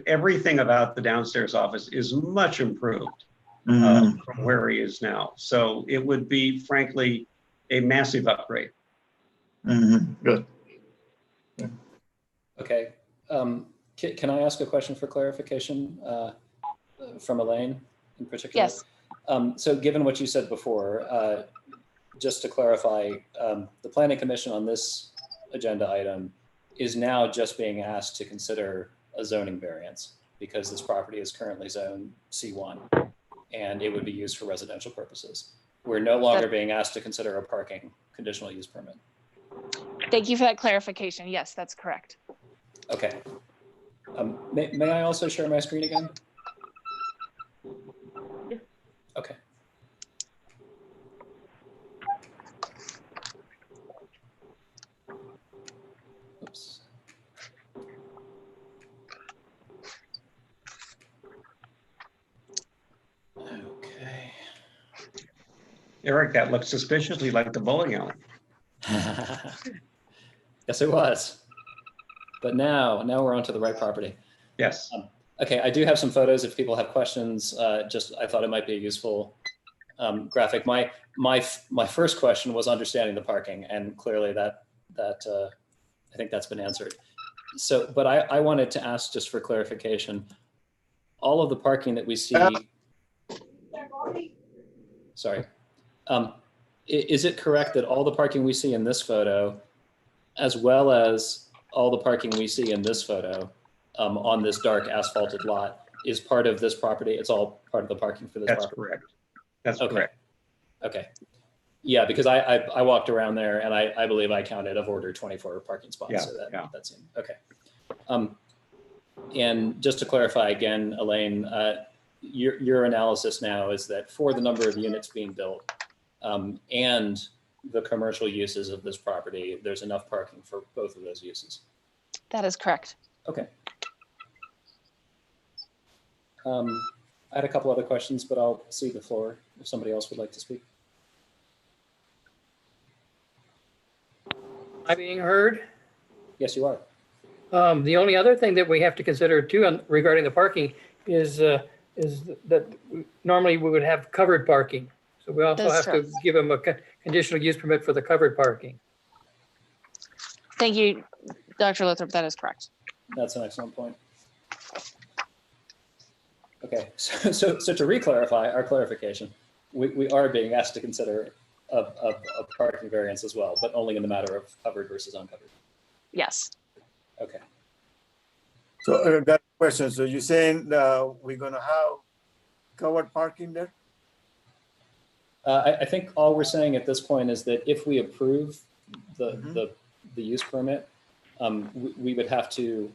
everything about the downstairs office is much improved from where he is now. So it would be, frankly, a massive upgrade. Good. Okay, can I ask a question for clarification from Elaine in particular? Yes. So given what you said before, just to clarify, the Planning Commission on this agenda item is now just being asked to consider a zoning variance because this property is currently zoned C1 and it would be used for residential purposes. We're no longer being asked to consider a parking conditional use permit. Thank you for that clarification. Yes, that's correct. Okay. May I also share my screen again? Okay. Oops. Okay. Eric, that looks suspiciously like the bowling alley. Yes, it was. But now we're onto the right property. Yes. Okay, I do have some photos if people have questions. I thought it might be a useful graphic. My first question was understanding the parking, and clearly that I think that's been answered. So, but I wanted to ask just for clarification, all of the parking that we see. Sorry. Is it correct that all the parking we see in this photo, as well as all the parking we see in this photo on this dark asphalted lot, is part of this property? It's all part of the parking for this property? That's correct. That's okay. correct. Okay. Yeah, because I walked around there and I believe I counted of order 24 parking spots. Yeah, so yeah. that seemed okay. And just to clarify again, Elaine, your analysis now is that for the number of units being built and the commercial uses of this property, there's enough parking for both of those uses. That is correct. Okay. I had a couple other questions, but I'll cede the floor if somebody else would like to speak. Am I being heard? Yes, you are. The only other thing that we have to consider too regarding the parking is that normally we would have covered parking. So we also That's have to give them a conditional use permit for the covered parking. Thank you, Dr. Lothrop. That is correct. That's an excellent point. Okay, so to re-clarify our clarification, we are being asked to consider a parking variance as well, but only in the matter of covered versus uncovered. Yes. Okay. So I got a question. So you're saying we're gonna have covered parking there? I think all we're saying at this point is that if we approve the use permit, we would have to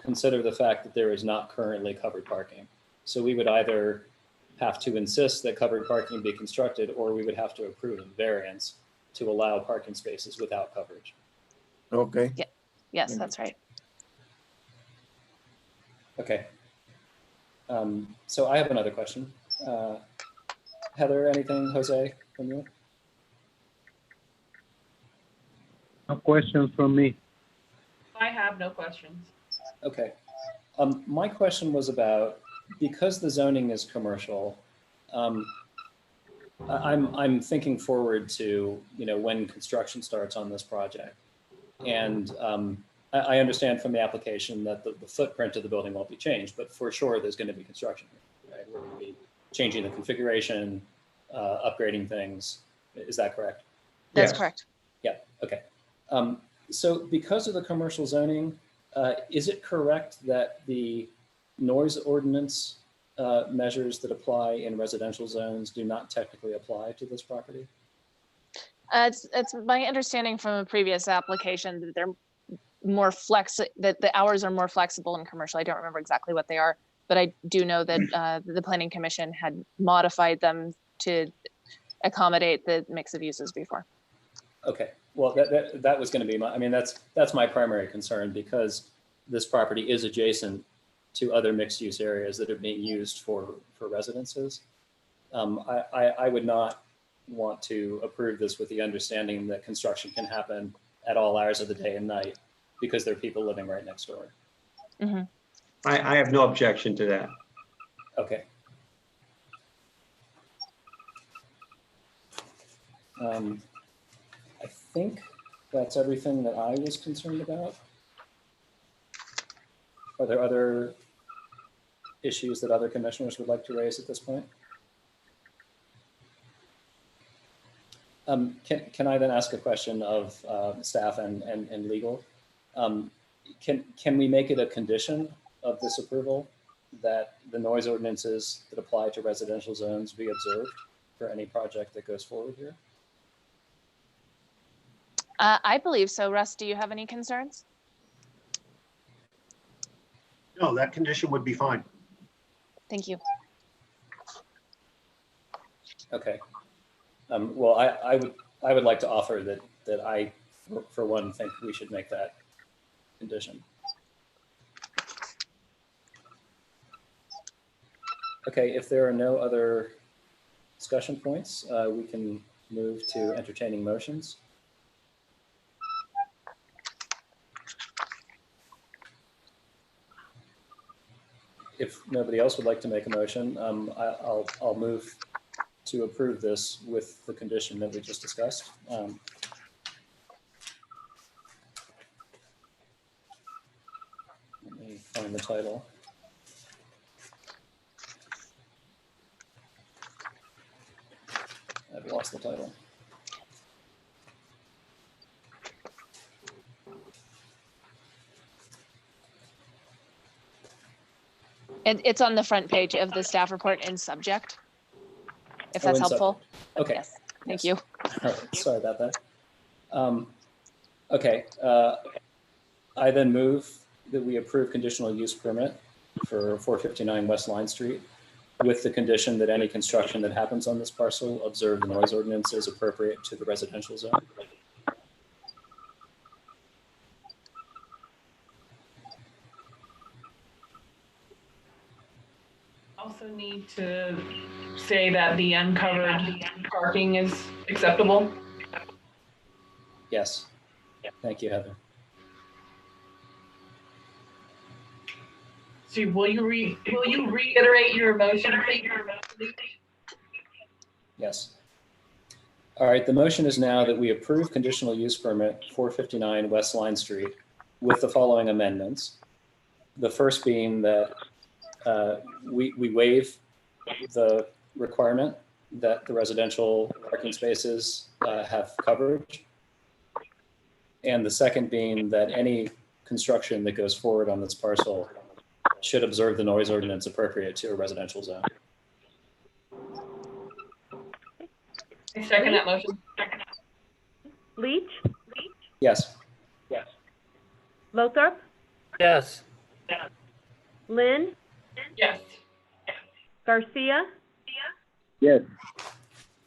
consider the fact that there is not currently covered parking. So we would either have to insist that covered parking be constructed, or we would have to approve a variance to allow parking spaces without coverage. Okay. Yeah. Yes, that's right. Okay. So I have another question. Heather, anything, Jose, from you? No questions from me. I have no questions. Okay. My question was about, because the zoning is commercial, I'm thinking forward to, when construction starts on this project. And I understand from the application that the footprint of the building won't be changed, but for sure there's going to be construction, right? We're going to be changing the configuration, upgrading things. Is that correct? That's Yes. correct. Yeah, okay. So because of the commercial zoning, is it correct that the noise ordinance measures that apply in residential zones do not technically apply to this property? It's my understanding from a previous application that they're more that the hours are more flexible in commercial. I don't remember exactly what they are, but I do know that the Planning Commission had modified them to accommodate the mix of uses before. Okay, well, that was going to be that's my primary concern, because this property is adjacent to other mixed-use areas that are being used for residences. I would not want to approve this with the understanding that construction can happen at all hours of the day and night because there are people living right next door. Mm-hmm. I have no objection to that. Okay. I think that's everything that I was concerned about. Are there other issues that other commissioners would like to raise at this point? Can I then ask a question of staff and legal? Can we make it a condition of this approval that the noise ordinances that apply to residential zones be observed for any project that goes forward here? I believe so. Russ, do you have any concerns? No, that condition would be fine. Thank you. Okay. Well, I would like to offer that I, for one, think we should make that condition. Okay, if there are no other discussion points, we can move to entertaining motions. If nobody else would like to make a motion, I'll move to approve this with the condition that we just discussed. Let me find the title. I've lost the title. And it's on the front page of the staff report in subject, if that's in helpful. Okay. Yes, thank you. All right, sorry about that. Okay, I then move that we approve conditional use permit for 459 West Line Street with the condition that any construction that happens on this parcel observe the noise ordinance as appropriate to the residential zone. Also need to say that the uncovered parking is acceptable. Yes. Thank you, Heather. So will you reiterate your motion, please? Yes. All right, the motion is now that we approve conditional use permit 459 West Line Street with the following amendments. The first being that we waive the requirement that the residential parking spaces have coverage. And the second being that any construction that goes forward on this parcel should observe the noise ordinance appropriate to a residential zone. I second that motion. Leach, Yes. Lothrop, Yes. Lynn, Yes. Garcia, Yes.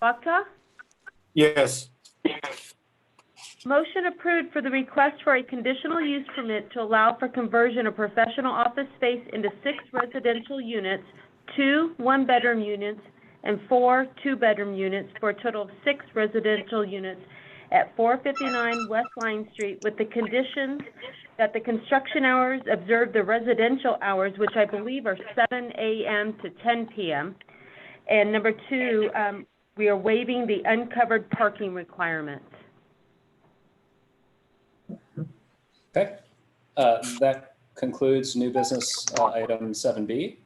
Baca. Yes. Motion approved for the request for a conditional use permit to allow for conversion of professional office space into 6 residential units, 2 one-bedroom units, and 4 two-bedroom units for a total of 6 residential units at 459 West Line Street, with the conditions that the construction hours observe the residential hours, which I believe are 7 a.m. to 10 p.m. And number 2, We are waiving the uncovered parking requirement. Okay. That concludes new business item 7B.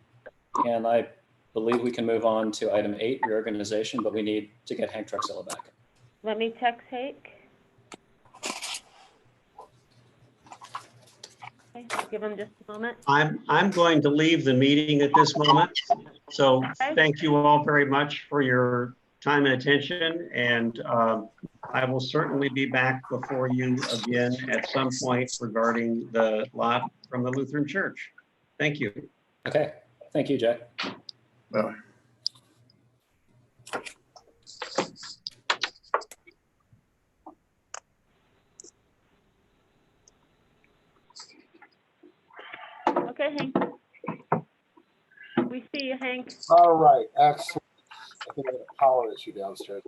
And I believe we can move on to item 8, reorganization, but we need to get Hank Truxilla back. Let me text Hank. Okay, give him just a moment. I'm going to leave the meeting at this moment. So thank you all very much for your time and attention. And I will certainly be back before you again at some point regarding the lot from the Lutheran Church. Thank you. Okay. Thank you, Jack. Bye. Okay, Hank. We see you, Hank. All right, excellent. I think I had a power issue downstairs.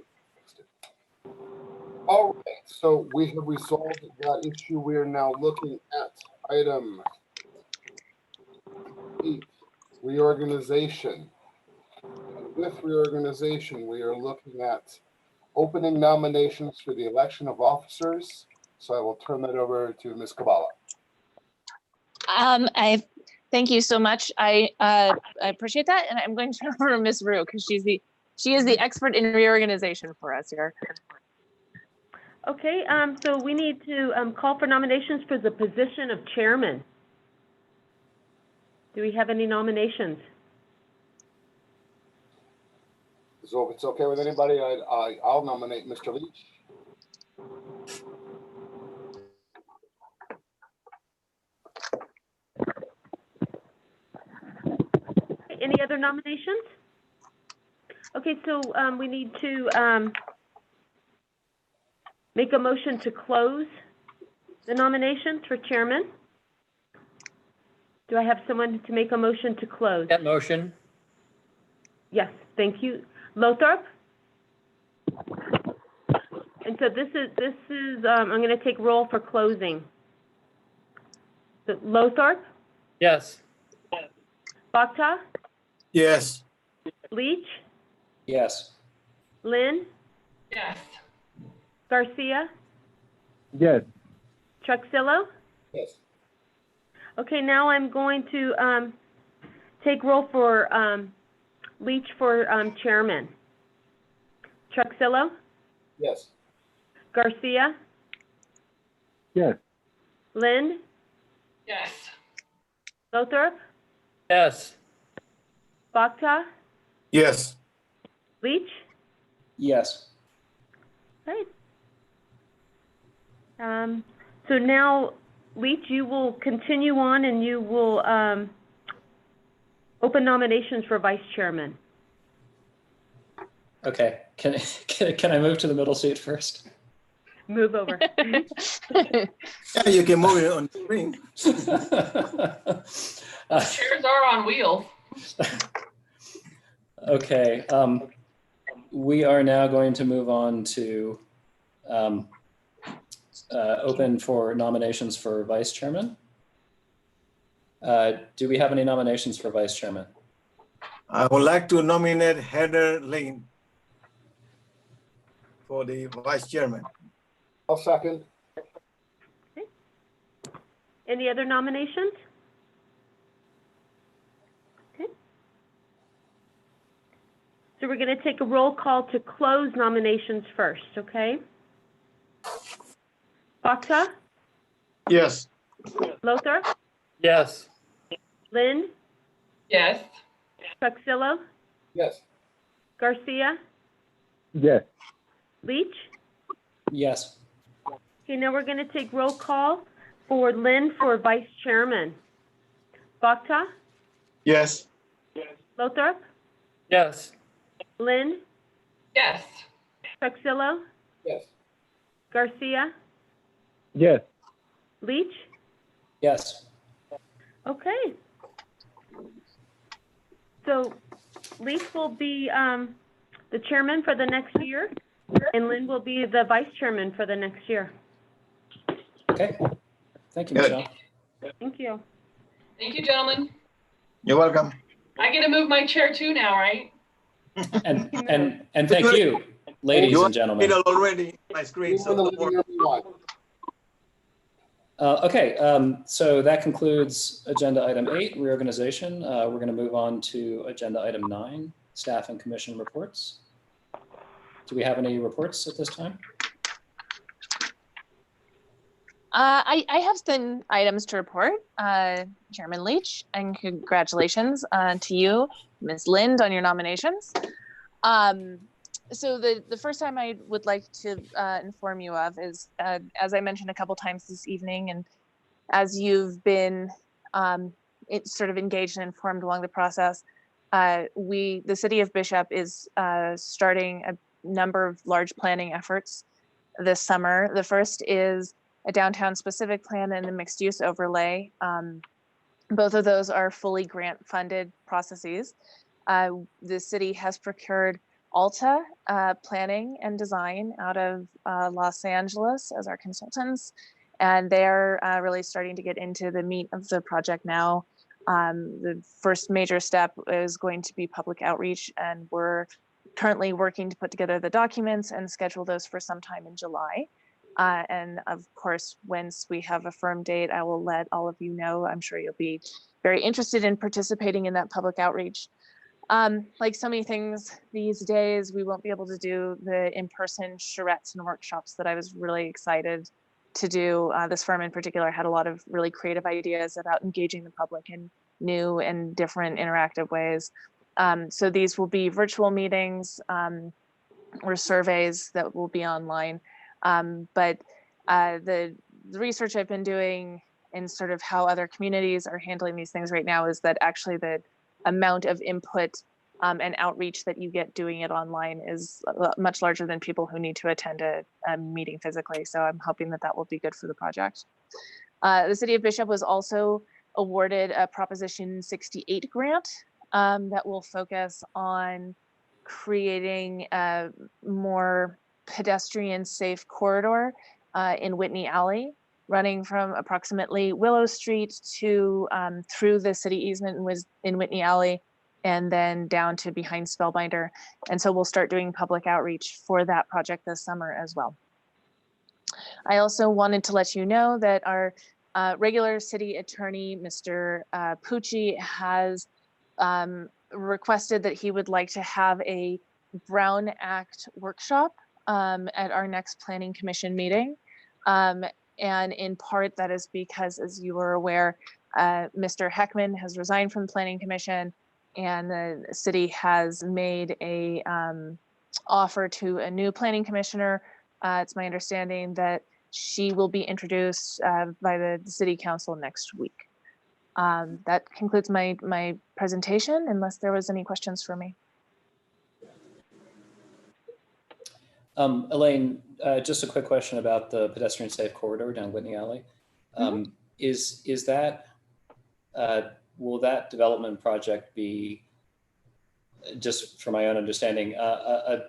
All right, so we have resolved that issue. We are now looking at item 8, reorganization. And with reorganization, we are looking at opening nominations for the election of officers. So I will turn that over to Ms. Kabala. Thank you so much. I appreciate that, and I'm going to turn over to Ms. Rue because she is the expert in reorganization for us here. Okay, so we need to call for nominations for the position of chairman. Do we have any nominations? So if it's okay with anybody, I'll nominate Mr. Leach. Any other nominations? Okay, so we need to make a motion to close the nominations for chairman. Do I have someone to make a motion to close? That motion. Yes, thank you. Lothrop? And so this is I'm going to take roll for closing. So Lothrop? Yes. Bakta? Yes. Leach? Yes. Lynn? Yes. Garcia? Yes. Truxillo? Yes. Okay, now I'm going to take roll for Leach for chairman. Truxillo? Yes. Garcia? Yes. Lynn? Yes. Lothrop? Yes. Bakta? Yes. Leach? Yes. Right. So now, Leach, you will continue on and you will open nominations for vice chairman. Okay. Can I move to the middle seat first? Move over. Yeah, you can move it on the screen. Chairs are on wheels. Okay. We are now going to move on to open for nominations for vice chairman. Do we have any nominations for vice chairman? I would like to nominate Heather Lane for the vice chairman. I'll second. Okay. Any other nominations? Okay. So we're going to take a roll call to close nominations first, okay? Bakta? Yes. Lothrop? Yes. Lynn? Yes. Truxillo? Yes. Garcia? Yes. Leach? Yes. Okay, now we're going to take roll call for Lynn for vice chairman. Bakta? Yes. Lothrop? Yes. Lynn? Yes. Truxillo? Yes. Garcia? Yes. Leach? Yes. Okay. So Leach will be the chairman for the next year, and Lynn will be the vice chairman for the next year. Okay. Thank you, Good. Michelle. Thank you. Thank you, gentlemen. You're welcome. I get to move my chair too now, right? And thank you, ladies and gentlemen. Already, my screen. Move in the living room you want. Okay, so that concludes agenda item 8, reorganization. We're going to move on to agenda item 9, staff and commission reports. Do we have any reports at this time? I have some items to report, Chairman Leach, and congratulations to you, Ms. Lind, on your nominations. So the first time I would like to inform you of is, as I mentioned a couple times this evening, and as you've been sort of engaged and informed along the process, the City of Bishop is starting a number of large planning efforts this summer. The first is a downtown specific plan and a mixed use overlay. Both of those are fully grant funded processes. The city has procured Alta Planning and Design out of Los Angeles as our consultants, and they're really starting to get into the meat of the project now. The first major step is going to be public outreach, and we're currently working to put together the documents and schedule those for sometime in July. And of course, once we have a firm date, I will let all of you know. I'm sure you'll be very interested in participating in that public outreach. Like so many things these days, we won't be able to do the in-person charrettes and workshops that I was really excited to do. This firm in particular had a lot of really creative ideas about engaging the public in new and different interactive ways. So these will be virtual meetings or surveys that will be online. But the research I've been doing in sort of how other communities are handling these things right now is that actually the amount of input and outreach that you get doing it online is much larger than people who need to attend a meeting physically. So I'm hoping that that will be good for the project. The City of Bishop was also awarded a Proposition 68 grant that will focus on creating a more pedestrian safe corridor in Whitney Alley, running from approximately Willow Street to through the city easement in Whitney Alley, and then down to behind Spellbinder. And so we'll start doing public outreach for that project this summer as well. I also wanted to let you know that our regular city attorney, Mr. Pucci, has requested that he would like to have a Brown Act workshop at our next Planning Commission meeting. And in part, that is because, as you are aware, Mr. Heckman has resigned from the Planning Commission, and the city has made a offer to a new planning commissioner. It's my understanding that she will be introduced by the city council next week. That concludes my presentation, unless there was any questions for me. Elaine, just a quick question about the pedestrian safe corridor down Whitney Alley. Is that, will that development project be, just for my own understanding, a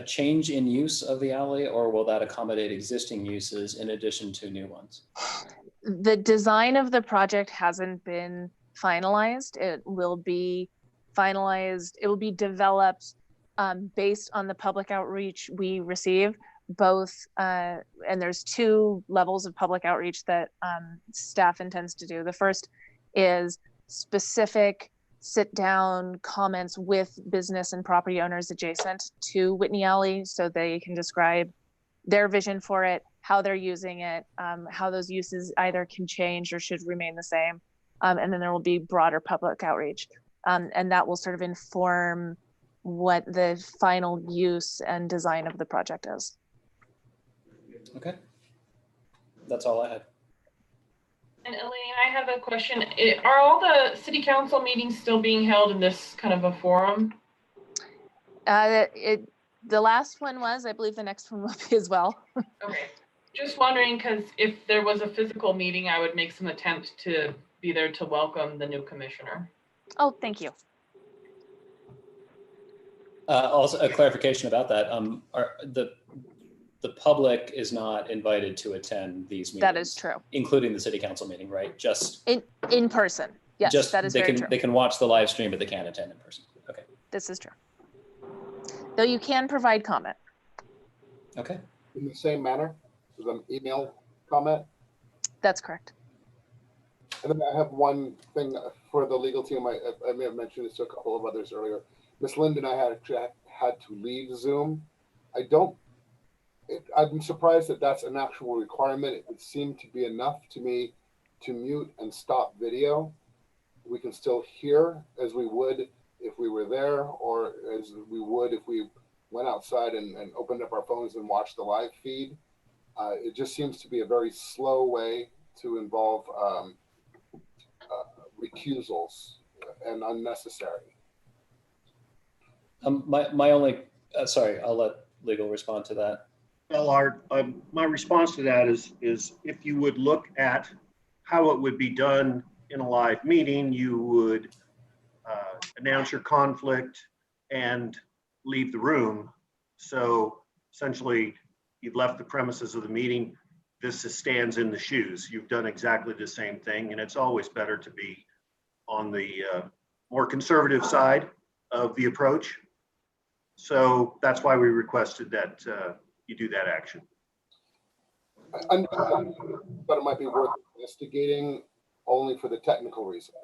change in use of the alley, or will that accommodate existing uses in addition to new ones? The design of the project hasn't been finalized. It will be finalized. It will be developed based on the public outreach we receive, both, and there's two levels of public outreach that staff intends to do. The first is specific sit-down comments with business and property owners adjacent to Whitney Alley, so they can describe their vision for it, how they're using it, how those uses either can change or should remain the same. And then there will be broader public outreach. And that will sort of inform what the final use and design of the project is. Okay, that's all I had. And Elaine, I have a question. Are all the city council meetings still being held in this kind of a forum? The last one was, I believe the next one will be as well. Okay, just wondering, because if there was a physical meeting, I would make some attempt to be there to welcome the new commissioner. Oh, thank you. Also, a clarification about that. The public is not invited to attend these meetings. That is true. Including the city council meeting, right? Just in person. Yes, just that is they very can true. they can watch the live stream, but they can't attend in person. Okay. This is true. Though you can provide comment. Okay. In the same manner, with an email comment. That's correct. And then I have one thing for the legal team. I may have mentioned this to a couple of others earlier. Miss Linden and I had to leave Zoom. I'm surprised that that's an actual requirement. It would seem to be enough to me to mute and stop video. We can still hear as we would if we were there, or as we would if we went outside and opened up our phones and watched the live feed. It just seems to be a very slow way to involve recusals and unnecessary. My only, sorry, I'll let legal respond to that. Well, Art, my response to that is if you would look at how it would be done in a live meeting, you would announce your conflict and leave the room. So essentially, you've left the premises of the meeting. This stands in the shoes. You've done exactly the same thing, and it's always better to be on the more conservative side of the approach. So that's why we requested that you do that action. I thought it might be worth investigating only for the technical reasons.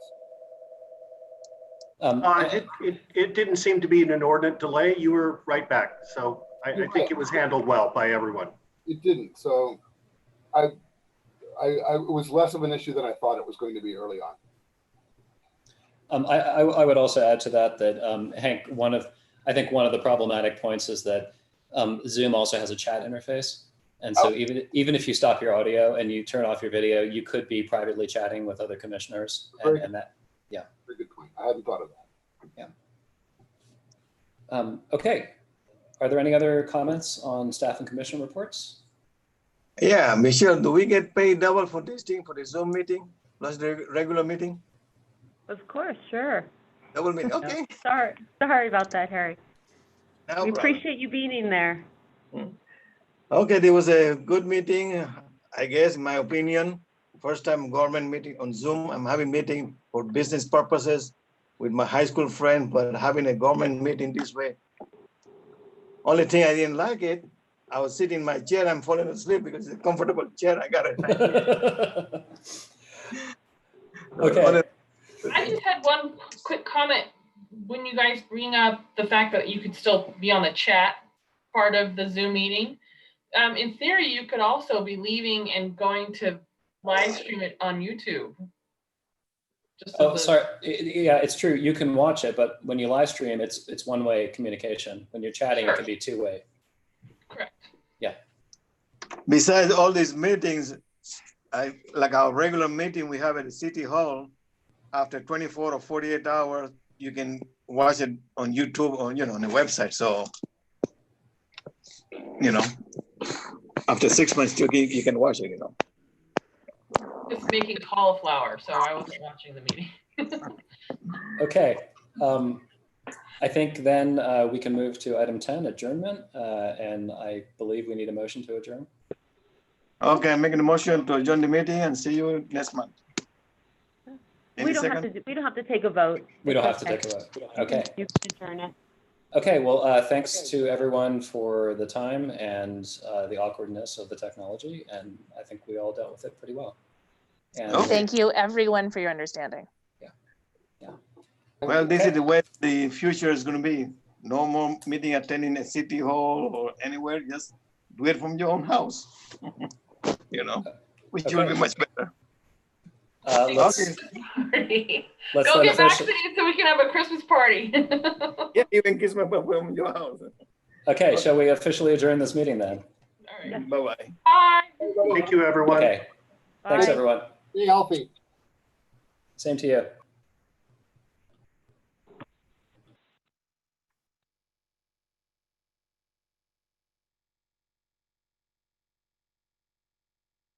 It didn't seem to be an inordinate delay. You were right back. So I think it was handled well by everyone. It didn't. So it was less of an issue than I thought it was going to be early on. I would also add to that Hank, I think one of the problematic points is that Zoom also has a chat interface. And so even if you stop your audio and you turn off your video, you could be privately chatting with other commissioners. And that, yeah. Very good point. I hadn't thought of that. Yeah. Okay. Are there any other comments on staff and commission reports? Yeah, Michelle, do we get paid double for this thing, for the Zoom meeting, plus the regular meeting? Of course, sure. Double meeting, okay. Sorry about that, Harry. No We problem. appreciate you being in there. Okay, there was a good meeting, I guess, in my opinion. First time government meeting on Zoom. I'm having meeting for business purposes with my high school friend, but having a government meeting this way. Only thing I didn't like it, I was sitting in my chair, I'm falling asleep because it's a comfortable chair. I got it. Okay. I just had one quick comment when you guys bring up the fact that you could still be on the chat part of the Zoom meeting. In theory, you could also be leaving and going to live stream it on YouTube. Sorry. Yeah, it's true. You can watch it, but when you live stream, it's one-way communication. When you're chatting, Sure. it can be two-way. Correct. Yeah. Besides all these meetings, like our regular meeting we have at the City Hall, after 24 or 48 hours, you can watch it on YouTube or, on the website. So, after 6 months, you can watch it, It's making cauliflower, so I wasn't watching the meeting. Okay. I think then we can move to item 10, adjournment. And I believe we need a motion to adjourn. Okay, I'm making a motion to adjourn the meeting and see you next month. We don't have to take a vote. We don't have It's to okay. take a vote. Okay. You can adjourn it. Okay, well, thanks to everyone for the time and the awkwardness of the technology. And I think we all dealt with it pretty well. And Thank you, everyone, for your understanding. Well, this is the way the future is going to be. No more meeting attending at City Hall or anywhere. Just do it from your own house. Which will be much better. Let's Go then get vaccinated so we can have a Christmas party. Yeah, even kiss my butt from your house. Okay, shall we officially adjourn this meeting then? All right. Bye-bye. Bye. Thank you, everyone. Okay, thanks everyone. Be healthy. Same to you.